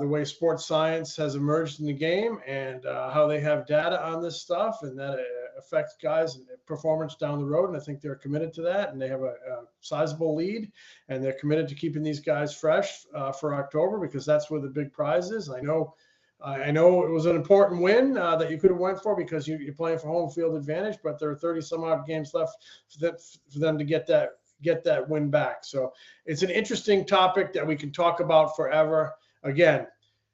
way sports science has emerged in the game and how they have data on this stuff, and that it affects guys' performance down the road. And I think they're committed to that, and they have a sizable lead, and they're committed to keeping these guys fresh for October, because that's where the big prize is. I know it was an important win that you could have went for, because you're playing for home field advantage, but there are 30 some odd games left for them to get that win back. So it's an interesting topic that we can talk about forever. Again,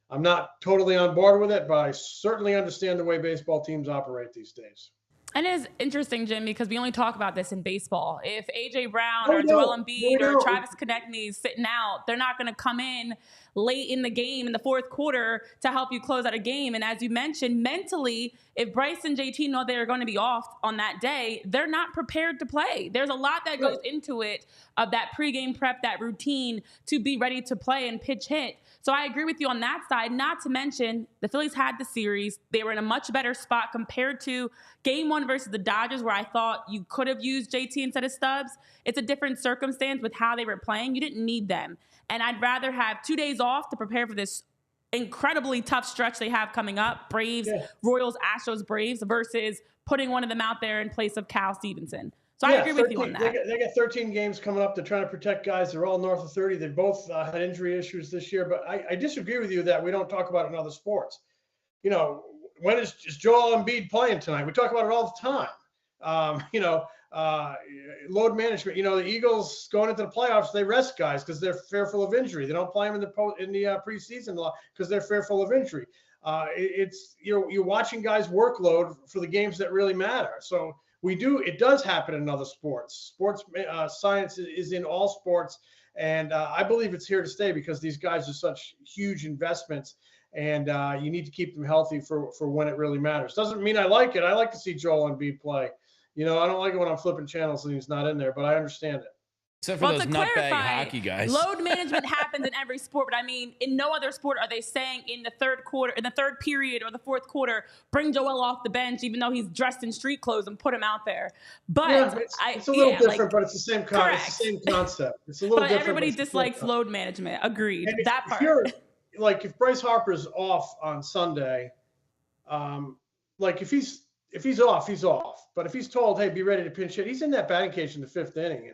I'm not totally on board with it, but I certainly understand the way baseball teams operate these days. And it is interesting, Jim, because we only talk about this in baseball. If A.J. Brown No, or we Joel don't. Embiid No, we or don't. Travis Konechny is sitting out, they're not going to come in late in the game in the fourth quarter to help you close out a game. And as you mentioned, mentally, if Bryce and JT know they're going to be off on that day, they're not prepared to play. There's a lot that goes into it of that pregame prep, that routine to be ready to play and pitch hit. So I agree with you on that side, not to mention the Phillies had the series. They were in a much better spot compared to game one versus the Dodgers, where I thought you could have used JT instead of Stubbs. It's a different circumstance with how they were playing. You didn't need them. And I'd rather have 2 days off to prepare for this incredibly tough stretch they have coming up, Braves, Royals, Astros, Braves, versus putting one of them out there in place of Cal Stevenson. So I agree with you on that. They got 13 games coming up. They're trying to protect guys. They're all north of 30. They both had injury issues this year. But I disagree with you that we don't talk about it in other sports. You know, when is Joel Embiid playing tonight? We talk about it all the time. Load management. You know, the Eagles going into the playoffs, they rest guys because they're fearful of injury. They don't play them in the preseason because they're fearful of injury. You're watching guys workload for the games that really matter. So it does happen in other sports. Sports science is in all sports. And I believe it's here to stay because these guys are such huge investments and you need to keep them healthy for when it really matters. Doesn't mean I like it. I like to see Joel Embiid play. You know, I don't like it when I'm flipping channels and he's not in there, but I understand it. Except for those nutbag hockey guys. Load management happens in every sport, but I mean, in no other sport are they saying in the third period or the fourth quarter, bring Joel off the bench, even though he's dressed in street clothes and put him out there. But it's a little different, but it's the same concept. It's the same concept. It's a little different. But everybody dislikes load management. Agreed. And that part. If Bryce Harper's off on Sunday, if he's off, he's off. But if he's told, hey, be ready to pinch hit, he's in that batting cage in the fifth inning,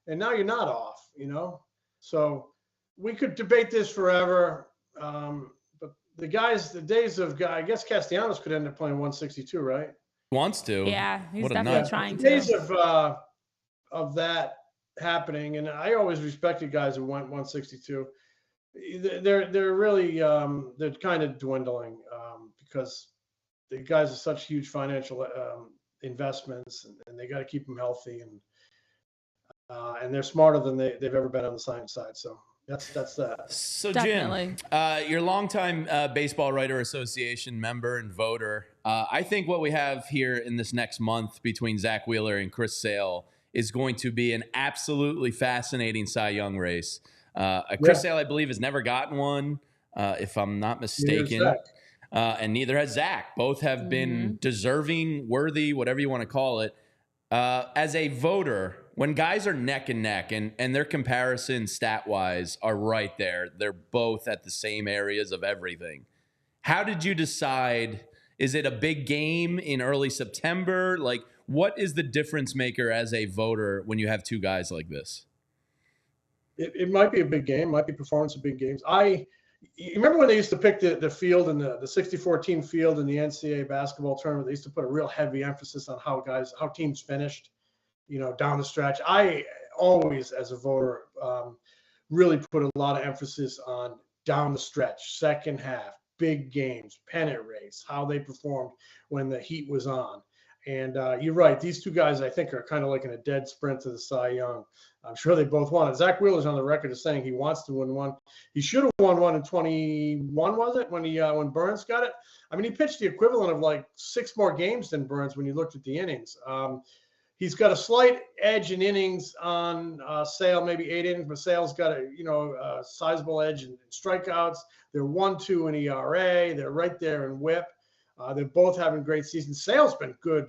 and now you're not off, you know? So we could debate this forever. But the days of I guess Castellanos could end up playing 162, right? Wants to. Yeah, he's definitely trying to. The days of that happening, and I always respected guys who went 162. They're really they're kind of dwindling because the guys are such huge financial investments, and they got to keep them healthy, and they're smarter than they've ever been on the science side. So that's that. So definitely. Jim, you're a longtime Baseball Writer Association member and voter. I think what we have here in this next month between Zack Wheeler and Chris Sale is going to be an absolutely fascinating Cy Young race. Chris Sale, I believe, has never gotten one, if I'm not mistaken. And neither has Zack. Both have been deserving, worthy, whatever you want to call it. As a voter, when guys are neck and neck and their comparisons stat-wise are right there, they're both at the same areas of everything. How did you decide? Is it a big game in early September? Like, what is the difference maker as a voter when you have two guys like this? It might be a big game, might be performance of big games. You remember when they used to pick the field in the 64-team field in the NCAA basketball tournament? They used to put a real heavy emphasis on how teams finished, you know, down the stretch. I always, as a voter, really put a lot of emphasis on down the stretch, second half, big games, pennant race, how they performed when the heat was on. And you're right. These two guys, I think, are kind of like in a dead sprint to the Cy Young. I'm sure they both want it. Zack Wheeler's on the record as saying he wants to win one. He should have won one in 21, was it, when Burns got it? I mean, he pitched the equivalent of like 6 more games than Burns when you looked at the innings. He's got a slight edge in innings on Sale, maybe 8 innings, but Sale's got a sizable edge in strikeouts. They're 1-2 in ERA. They're right there in WHIP. They're both having great seasons. Sale's been good.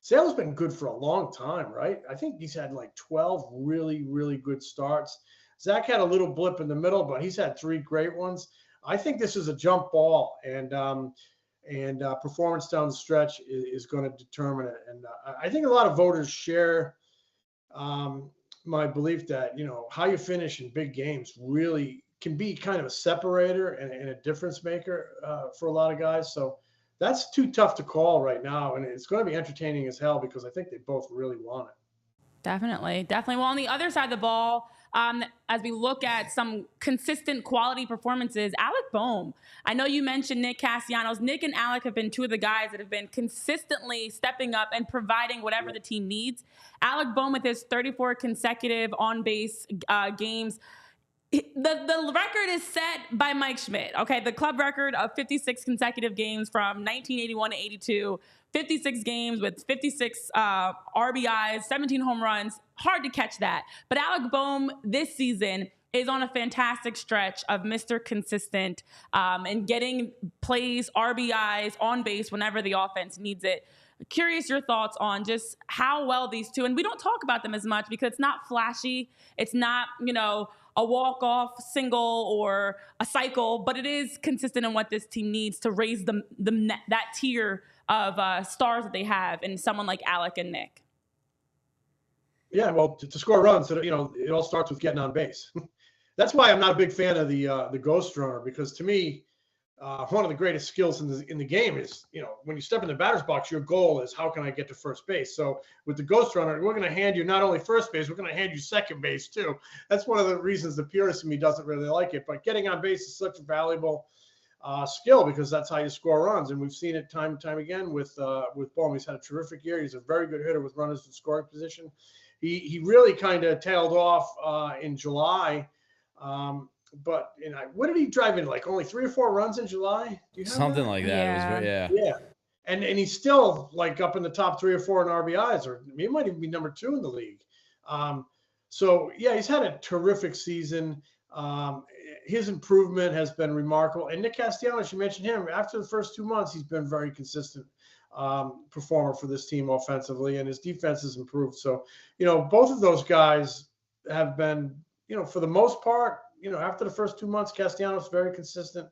Sale's been good for a long time, right? I think he's had like 12 really, really good starts. Zack had a little blip in the middle, but he's had 3 great ones. I think this is a jump ball, and performance down the stretch is going to determine it. And I think a lot of voters share my belief that, you know, how you finish in big games really can be kind of a separator and a difference maker for a lot of guys. So that's too tough to call right now, and it's going to be entertaining as hell because I think they both really want it. Definitely. Well, on the other side of the ball, as we look at some consistent quality performances, Alec Bohm. I know you mentioned Nick Castellanos. Nick and Alec have been two of the guys that have been consistently stepping up and providing whatever the team needs. Alec Bohm with his 34 consecutive on-base games. The record is set by Mike Schmidt. Okay, the club record of 56 consecutive games from 1981 to 82. 56 games with 56 RBIs, 17 home runs. Hard to catch that. But Alec Bohm this season is on a fantastic stretch of Mr. Consistent and getting plays, RBIs, on base whenever the offense needs it. Curious your thoughts on just how well these two, and we don't talk about them as much because it's not flashy. It's not, a walk-off single or a cycle, but it is consistent in what this team needs to raise that tier of stars that they have in someone like Alec and Nick. Yeah, well, to score runs, it all starts with getting on base. That's why I'm not a big fan of the ghost runner, because to me, one of the greatest skills in the game is, when you step in the batter's box, your goal is how can I get to first base? So with the ghost runner, we're going to hand you not only first base, we're going to hand you second base too. That's one of the reasons the purist in me doesn't really like it. But getting on base is such a valuable skill, because that's how you score runs. And we've seen it time and time again with Bohm. He's had a terrific year. He's a very good hitter with runners in scoring position. He really kind of tailed off in July. But what did he drive in? Like only 3 or 4 runs in July? Something like that. Yeah. Yeah. And he's still like up in the top 3 or 4 in RBIs, or he might even be number 2 in the league. So yeah, he's had a terrific season. His improvement has been remarkable. And Nick Castellanos, you mentioned him. After the first 2 months, he's been very consistent performer for this team offensively, and his defense has improved. So, both of those guys have been, for the most part, after the first 2 months, Castellanos very consistent,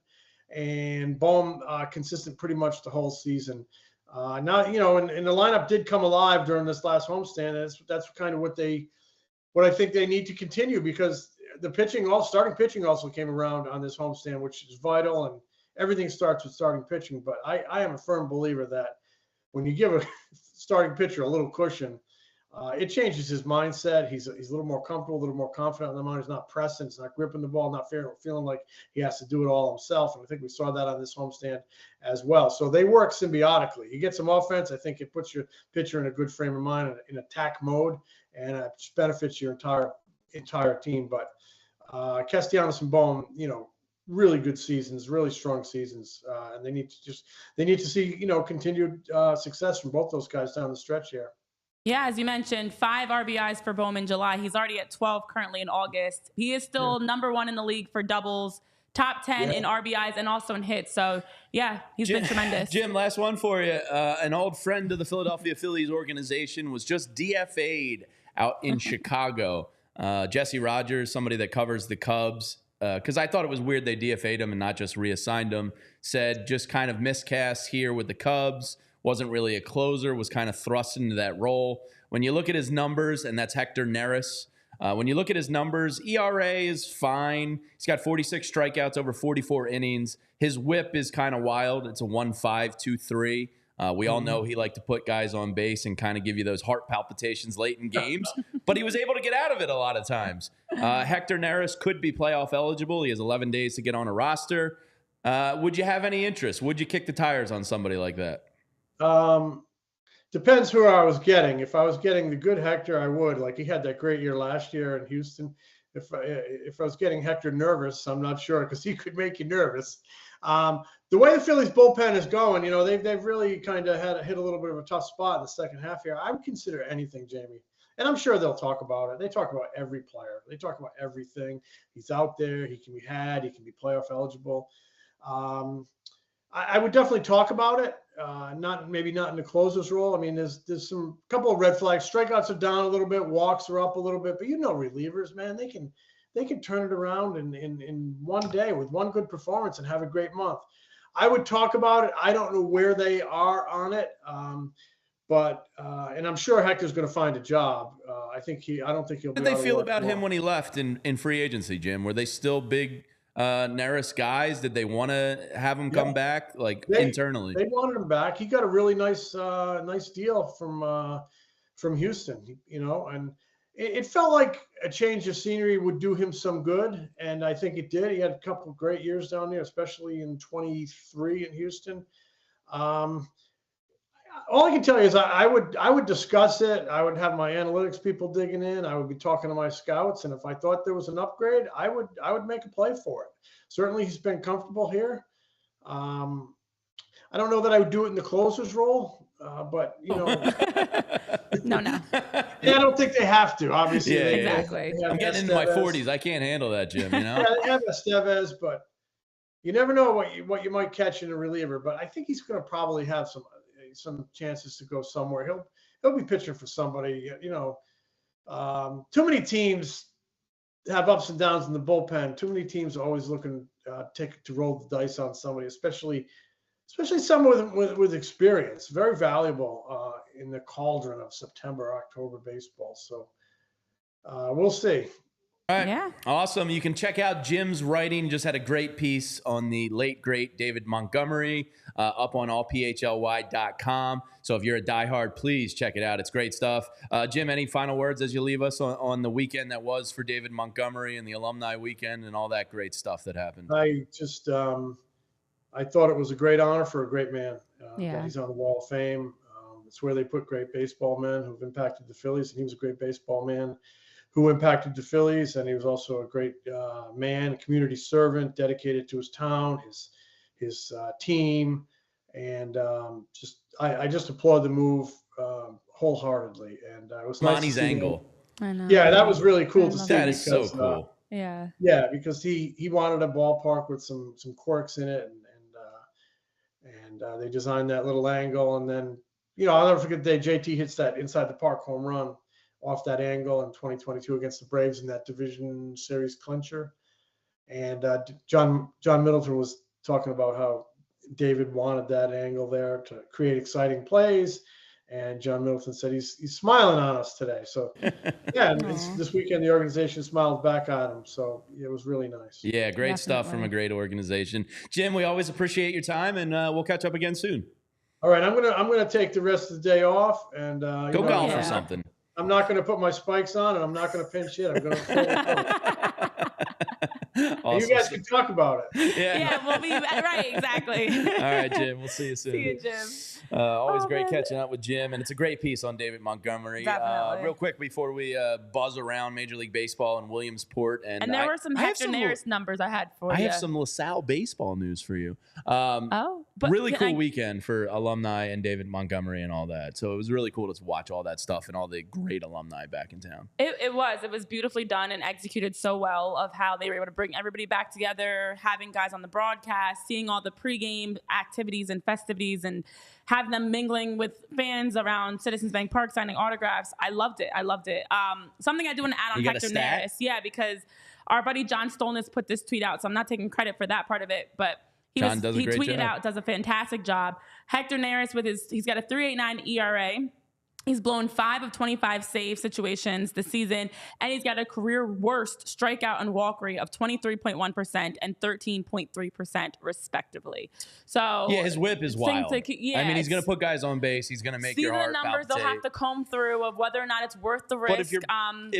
and Bohm consistent pretty much the whole season. Now, and the lineup did come alive during this last homestand. That's kind of what I think they need to continue, because the starting pitching also came around on this homestand, which is vital, and everything starts with starting pitching. But I am a firm believer that when you give a starting pitcher a little cushion, it changes his mindset. He's a little more comfortable, a little more confident on the mound. He's not pressing, he's not gripping the ball, not feeling like he has to do it all himself. And I think we saw that on this homestand as well. So they work symbiotically. You get some offense, I think it puts your pitcher in a good frame of mind, in attack mode, and it benefits your entire team. But Castellanos and Bohm, really good seasons, really strong seasons, and they need to see continued success from both those guys down the stretch here. Yeah, as you mentioned, 5 RBIs for Bohm in July. He's already at 12 currently in August. He is still number 1 in the league for doubles, top 10 in RBIs, and also in hits. So, yeah, he's been tremendous. Jim, last one for you. An old friend of the Philadelphia Phillies organization was just DFA'd out in Chicago. Jesse Rogers, somebody that covers the Cubs, because I thought it was weird they DFA'd him and not just reassigned him, said just kind of miscast here with the Cubs. Wasn't really a closer, was kind of thrust into that role. When you look at his numbers, and that's Hector Neris, when you look at his numbers, ERA is fine. He's got 46 strikeouts over 44 innings. His whip is kind of wild. It's a 1.523. We all know he liked to put guys on base and kind of give you those heart palpitations late in games, but he was able to get out of it a lot of times. Hector Neris could be playoff eligible. He has 11 days to get on a roster. Would you have any interest? Would you kick the tires on somebody like that? Depends who I was getting. If I was getting the good Hector, I would. Like, he had that great year last year in Houston. If I was getting Hector nervous, I'm not sure, because he could make you nervous. The way the Phillies bullpen is going, they've really kind of hit a little bit of a tough spot in the second half here. I would consider anything, Jamie. And I'm sure they'll talk about it. They talk about every player. They talk about everything. He's out there. He can be had. He can be playoff eligible. I would definitely talk about it. Maybe not in the closer's role. I mean, there's some couple of red flags. Strikeouts are down a little bit. Walks are up a little bit. But relievers, man, they can turn it around in one day with one good performance and have a great month. I would talk about it. I don't know where they are on it. But I'm sure Hector's going to find a job. I don't think he'll. How did they feel about him when he left in free agency, Jim? Were they still big Neris guys? Did they want to have him come back, internally? They wanted him back. He got a really nice deal from Houston, and it felt like a change of scenery would do him some good. And I think it did. He had a couple of great years down there, especially in 23 in Houston. All I can tell you is I would discuss it. I would have my analytics people digging in. I would be talking to my scouts, and if I thought there was an upgrade, I would make a play for it. Certainly, he's been comfortable here. I don't know that I would do it in the closer's role, but No. Yeah, I don't think they have to. Obviously, Yeah, exactly. I'm getting into my 40s. I can't handle that, Jim. Yeah, they have Estevez, but you never know what you might catch in a reliever. But I think he's going to probably have some chances to go somewhere. He'll be pitching for somebody. Too many teams have ups and downs in the bullpen. Too many teams are always looking to roll the dice on somebody, especially someone with experience. Very valuable in the cauldron of September, October baseball. So we'll see. All right. Yeah. Awesome. You can check out Jim's writing. Just had a great piece on the late, great David Montgomery up on allphly.com. So if you're a diehard, please check it out. It's great stuff. Jim, any final words as you leave us on the weekend that was for David Montgomery and the alumni weekend and all that great stuff that happened? I just I thought it was a great honor for a great man. That he's on the Wall of Fame. It's where they put great baseball men who've impacted the Phillies, and he was a great baseball man who impacted the Phillies, and he was also a great man, community servant, dedicated to his town, his team, and I just applaud the move wholeheartedly. And it was Lonnie's nice to see angle. I know. Yeah, that was really cool to see. That is so cool. Yeah, because he wanted a ballpark with some quirks in it, and they designed that little angle, and then I'll never forget the day JT hits that inside the park home run off that angle in 2022 against the Braves in that division series clincher. And John Middleton was talking about how David wanted that angle there to create exciting plays. And John Middleton said he's smiling on us today. So, yeah, this weekend the organization smiled back on him. So it was really nice. Yeah, great stuff from a great organization. Jim, we always appreciate your time, and we'll catch up again soon. All right, I'm gonna take the rest of the day off and go golf or something. I'm not going to put my spikes on, and I'm not going to pinch hit. I'm going to awesome. You guys can talk about it. Yeah, we'll be right. Exactly. All right, Jim. We'll see you soon. See you, Jim. Always great catching up with Jim, and it's a great piece on David Montgomery. Definitely. Real quick before we buzz around Major League Baseball and Williamsport, and there were some Hector Neris numbers I had for you. I have some LaSalle baseball news for you. But really cool weekend for alumni and David Montgomery and all that. So it was really cool to watch all that stuff and all the great alumni back in town. It was beautifully done and executed so well of how they were able to bring everybody back together, having guys on the broadcast, seeing all the pregame activities and festivities, and have them mingling with fans around Citizens Bank Park, signing autographs. I loved it. Something I do want to add on Hector Neris. Yeah, because our buddy John Stolnis put this tweet out, so I'm not taking credit for that part of it, but he tweeted out, does a fantastic job. Hector Neris he's got a 3.89 ERA. He's blown 5 of 25 save situations this season, and he's got a career worst strikeout and walk rate of 23.1% and 13.3% respectively. So yeah, his whip is wild. I mean, he's going to put guys on base. He's going to make your heart palpitate. See the numbers they'll have to comb through of whether or not it's worth the risk. But if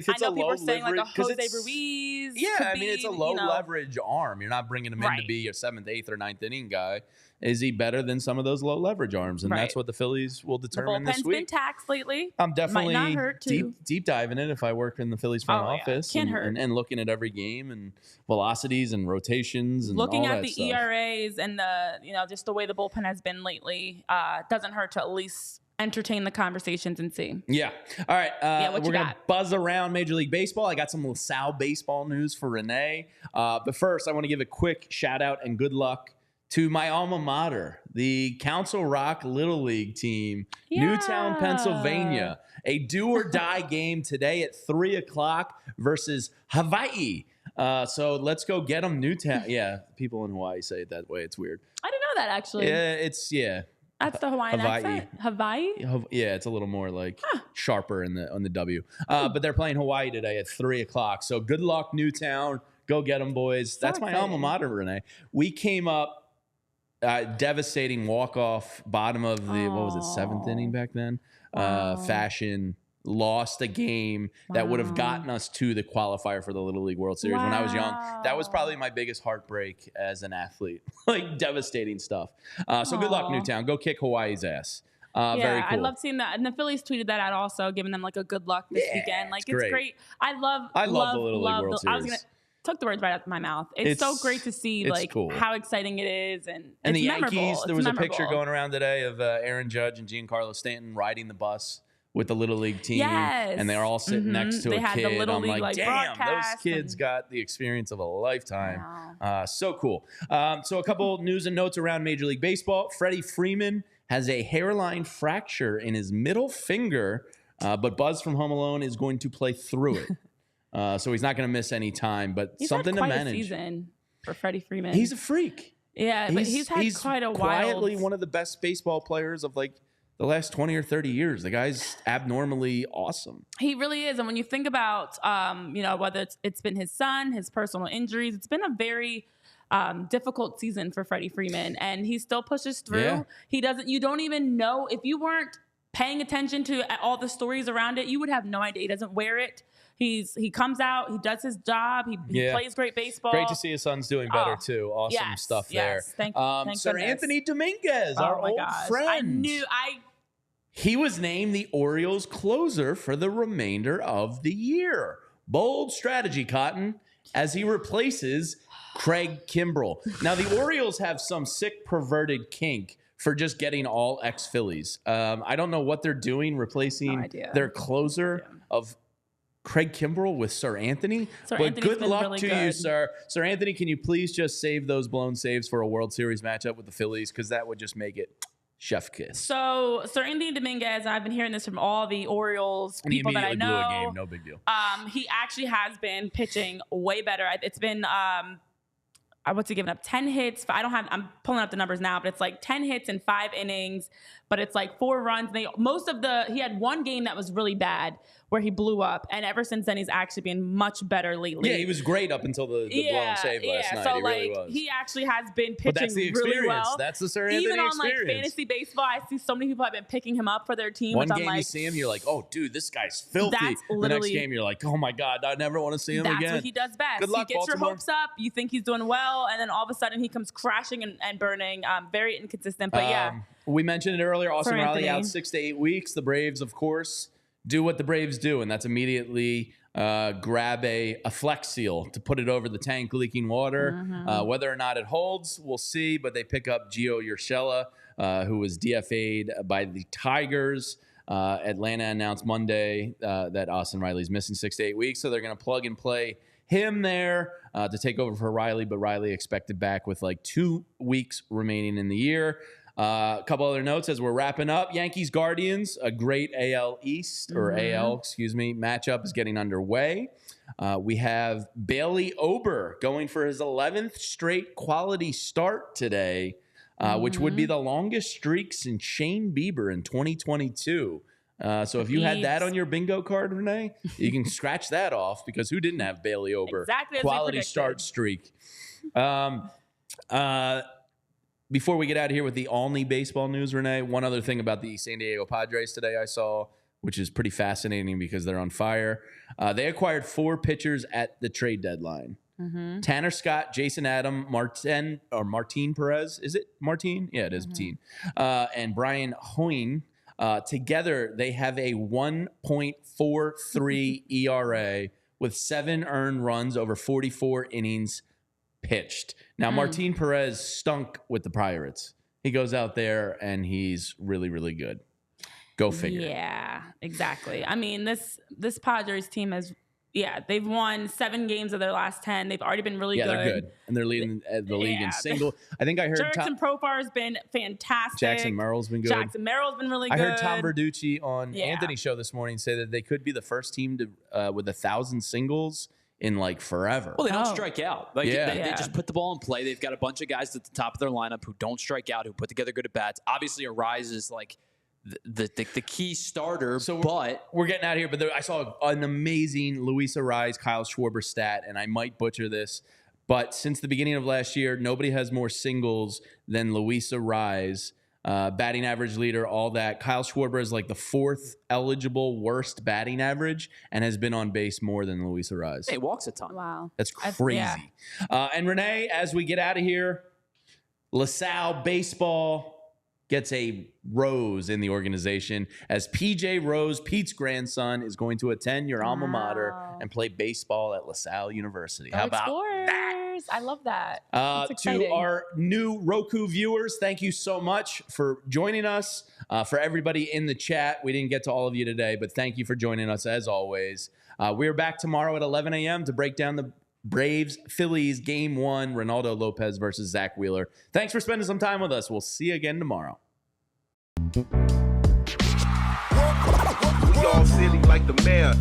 it's I know people are saying like a Jose Ruiz. Yeah, I mean, it's a low leverage arm. You're not bringing him in to be your 7th, 8th, or 9th inning guy. Is he better than some of those low leverage arms? And that's what the Phillies will determine this week. The bullpen's been taxed lately. I'm definitely Might not hurt deep diving it if I work in the Phillies front office. Can't hurt. And looking at every game and velocities and rotations and looking all at that the stuff. ERAs and the just the way the bullpen has been lately doesn't hurt to at least entertain the conversations and see. Yeah. All right. We're going to buzz around Major League Baseball. I got some LaSalle baseball news for Renee. But first, I want to give a quick shout out and good luck to my alma mater, the Council Rock Little League team, Newtown, Pennsylvania. A do-or-die game today at 3 o'clock versus Hawaii. So let's go get them, Newtown. Yeah, people in Hawaii say it that way. It's weird. I didn't know that, actually. Yeah, That's the Hawaiian accent. Hawaii? Yeah, it's a little more like sharper on the W. But they're playing Hawaii today at 3 o'clock. So good luck, Newtown. Go get them, boys. That's my alma mater, Renee. We came up devastating walk-off bottom of the, 7th inning back then? Fashion lost a game that would have gotten us to the qualifier for the Little League World Series when I was young. That was probably my biggest heartbreak as an athlete. Like, devastating stuff. So good luck, Newtown. Go kick Hawaii's ass. Very cool. I love seeing that. And the Phillies tweeted that out also, giving them like a good luck this weekend. Like, it's great. I love the Little League World Series. Took the words right out of my mouth. It's so great to see like cool. How exciting it is, and the Yankees. There was a picture going around today of Aaron Judge and Giancarlo Stanton riding the bus with the Little League team, and they're all sitting next to a kid. The Little League, like, damn, those kids got the experience of a lifetime. Wow. So cool. So a couple news and notes around Major League Baseball. Freddie Freeman has a hairline fracture in his middle finger, but Buzz from Home Alone is going to play through it. So he's not going to miss any time, but he's something had quite to manage. A season for Freddie Freeman. He's a freak. Yeah, but he's had quite a while. Quietly one of the best baseball players of like the last 20 or 30 years. The guy's abnormally awesome. He really is. And when you think about, whether it's been his son, his personal injuries, it's been a very difficult season for Freddie Freeman, and he still pushes through. Yeah. You don't even know, if you weren't paying attention to all the stories around it, you would have no idea. He doesn't wear it. He comes out, he does his job, he plays great baseball. Great to see his son's doing better too. Awesome stuff there. Thank Sir goodness. Anthony Dominguez, our old friend. He was named the Orioles closer for the remainder of the year. Bold strategy, Cotton, as he replaces Craig Kimbrell. Now, the Orioles have some sick, perverted kink for just getting all ex-Phillies. I don't know what they're doing, replacing their closer of Craig Kimbrell with Sir Anthony. But good luck to you, sir. Sir Anthony, can you please just save those blown saves for a World Series matchup with the Phillies? Because that would just make it chef kiss. So, Sir Anthony Dominguez, I've been hearing this from all the Orioles people that I know. Blew a game, no big deal. He actually has been pitching way better. It's been what's he given up? 10 hits. I'm pulling up the numbers now, but it's like 10 hits in 5 innings, but it's like 4 runs. He had one game that was really bad where he blew up, and ever since then he's actually been much better lately. Yeah, he was great up until the blown save last night. So he really was. He actually has been pitching that's the really well. That's the Sir Anthony Even on experience. like fantasy baseball, I see so many people have been picking him up for their team. One game you see him, you're like, oh, dude, this guy's filthy. The next game, you're like, oh my God, I never want to see him again. That's what he does best. Good luck, he gets Baltimore. your hopes up. You think he's doing well, and then all of a sudden he comes crashing and burning. Very inconsistent, but we mentioned it earlier. Austin Riley out 6 to 8 weeks. The Braves, of course, do what the Braves do, and that's immediately grab a Flex Seal to put it over the tank leaking water. Whether or not it holds, we'll see, but they pick up Gio Urshela, who was DFA'd by the Tigers. Atlanta announced Monday that Austin Riley's missing 6 to 8 weeks, so they're going to plug and play him there to take over for Riley, but Riley expected back with like 2 weeks remaining in the year. A couple other notes as we're wrapping up. Yankees Guardians, a great AL East or AL, matchup is getting underway. We have Bailey Ober going for his 11th straight quality start today, which would be the longest streak since Shane Bieber in 2022. So if you had that on your bingo card, Renee, you can scratch that off, because who didn't have Bailey Ober? Exactly as quality start streak. Before we get out of here with the Alney baseball news, Renee, one other thing about the San Diego Padres today I saw, which is pretty fascinating because they're on fire. They acquired 4 pitchers at the trade deadline. Tanner Scott, Jason Adam, Martin Perez. Is it Martin? Yeah, it is Martin. And Brian Hoyne. Together, they have a 1.43 ERA with 7 earned runs over 44 innings pitched. Now, Martin Perez stunk with the Pirates. He goes out there and he's really, really good. Go figure. Yeah, exactly. I mean, this Padres team has, they've won 7 games of their last 10. They've already been really good. Yeah, they're good. And they're leading the league in single. I think I heard Jurickson Profar has been fantastic. Jackson Merrill's been good. Jackson Merrill's been really good. I heard Tom Verducci on Anthony's show this morning say that they could be the first team to with 1,000 singles in like forever. Well, they don't strike out. Like they just put the ball in play. They've got a bunch of guys at the top of their lineup who don't strike out, who put together good at bats. Obviously, Arise is like the key starter. So we're getting out of here. But I saw an amazing Luis Arise, Kyle Schwarber stat, and I might butcher this, but since the beginning of last year, nobody has more singles than Luis Arise. batting average leader, all that. Kyle Schwarber is like the 4th eligible worst batting average and has been on base more than Luis Arraez. Hey, walks a ton. Wow. That's crazy. And Renee, as we get out of here, LaSalle baseball gets a rose in the organization as PJ Rose, Pete's grandson, is going to attend your alma mater and play baseball at LaSalle University. How about that? I love that. To our new Roku viewers, thank you so much for joining us. For everybody in the chat, we didn't get to all of you today, but thank you for joining us as always. We're back tomorrow at 11 a.m. to break down the Braves-Phillies Game 1, Ronaldo Lopez versus Zack Wheeler. Thanks for spending some time with us. We'll see you again tomorrow. We all silly like the mayor.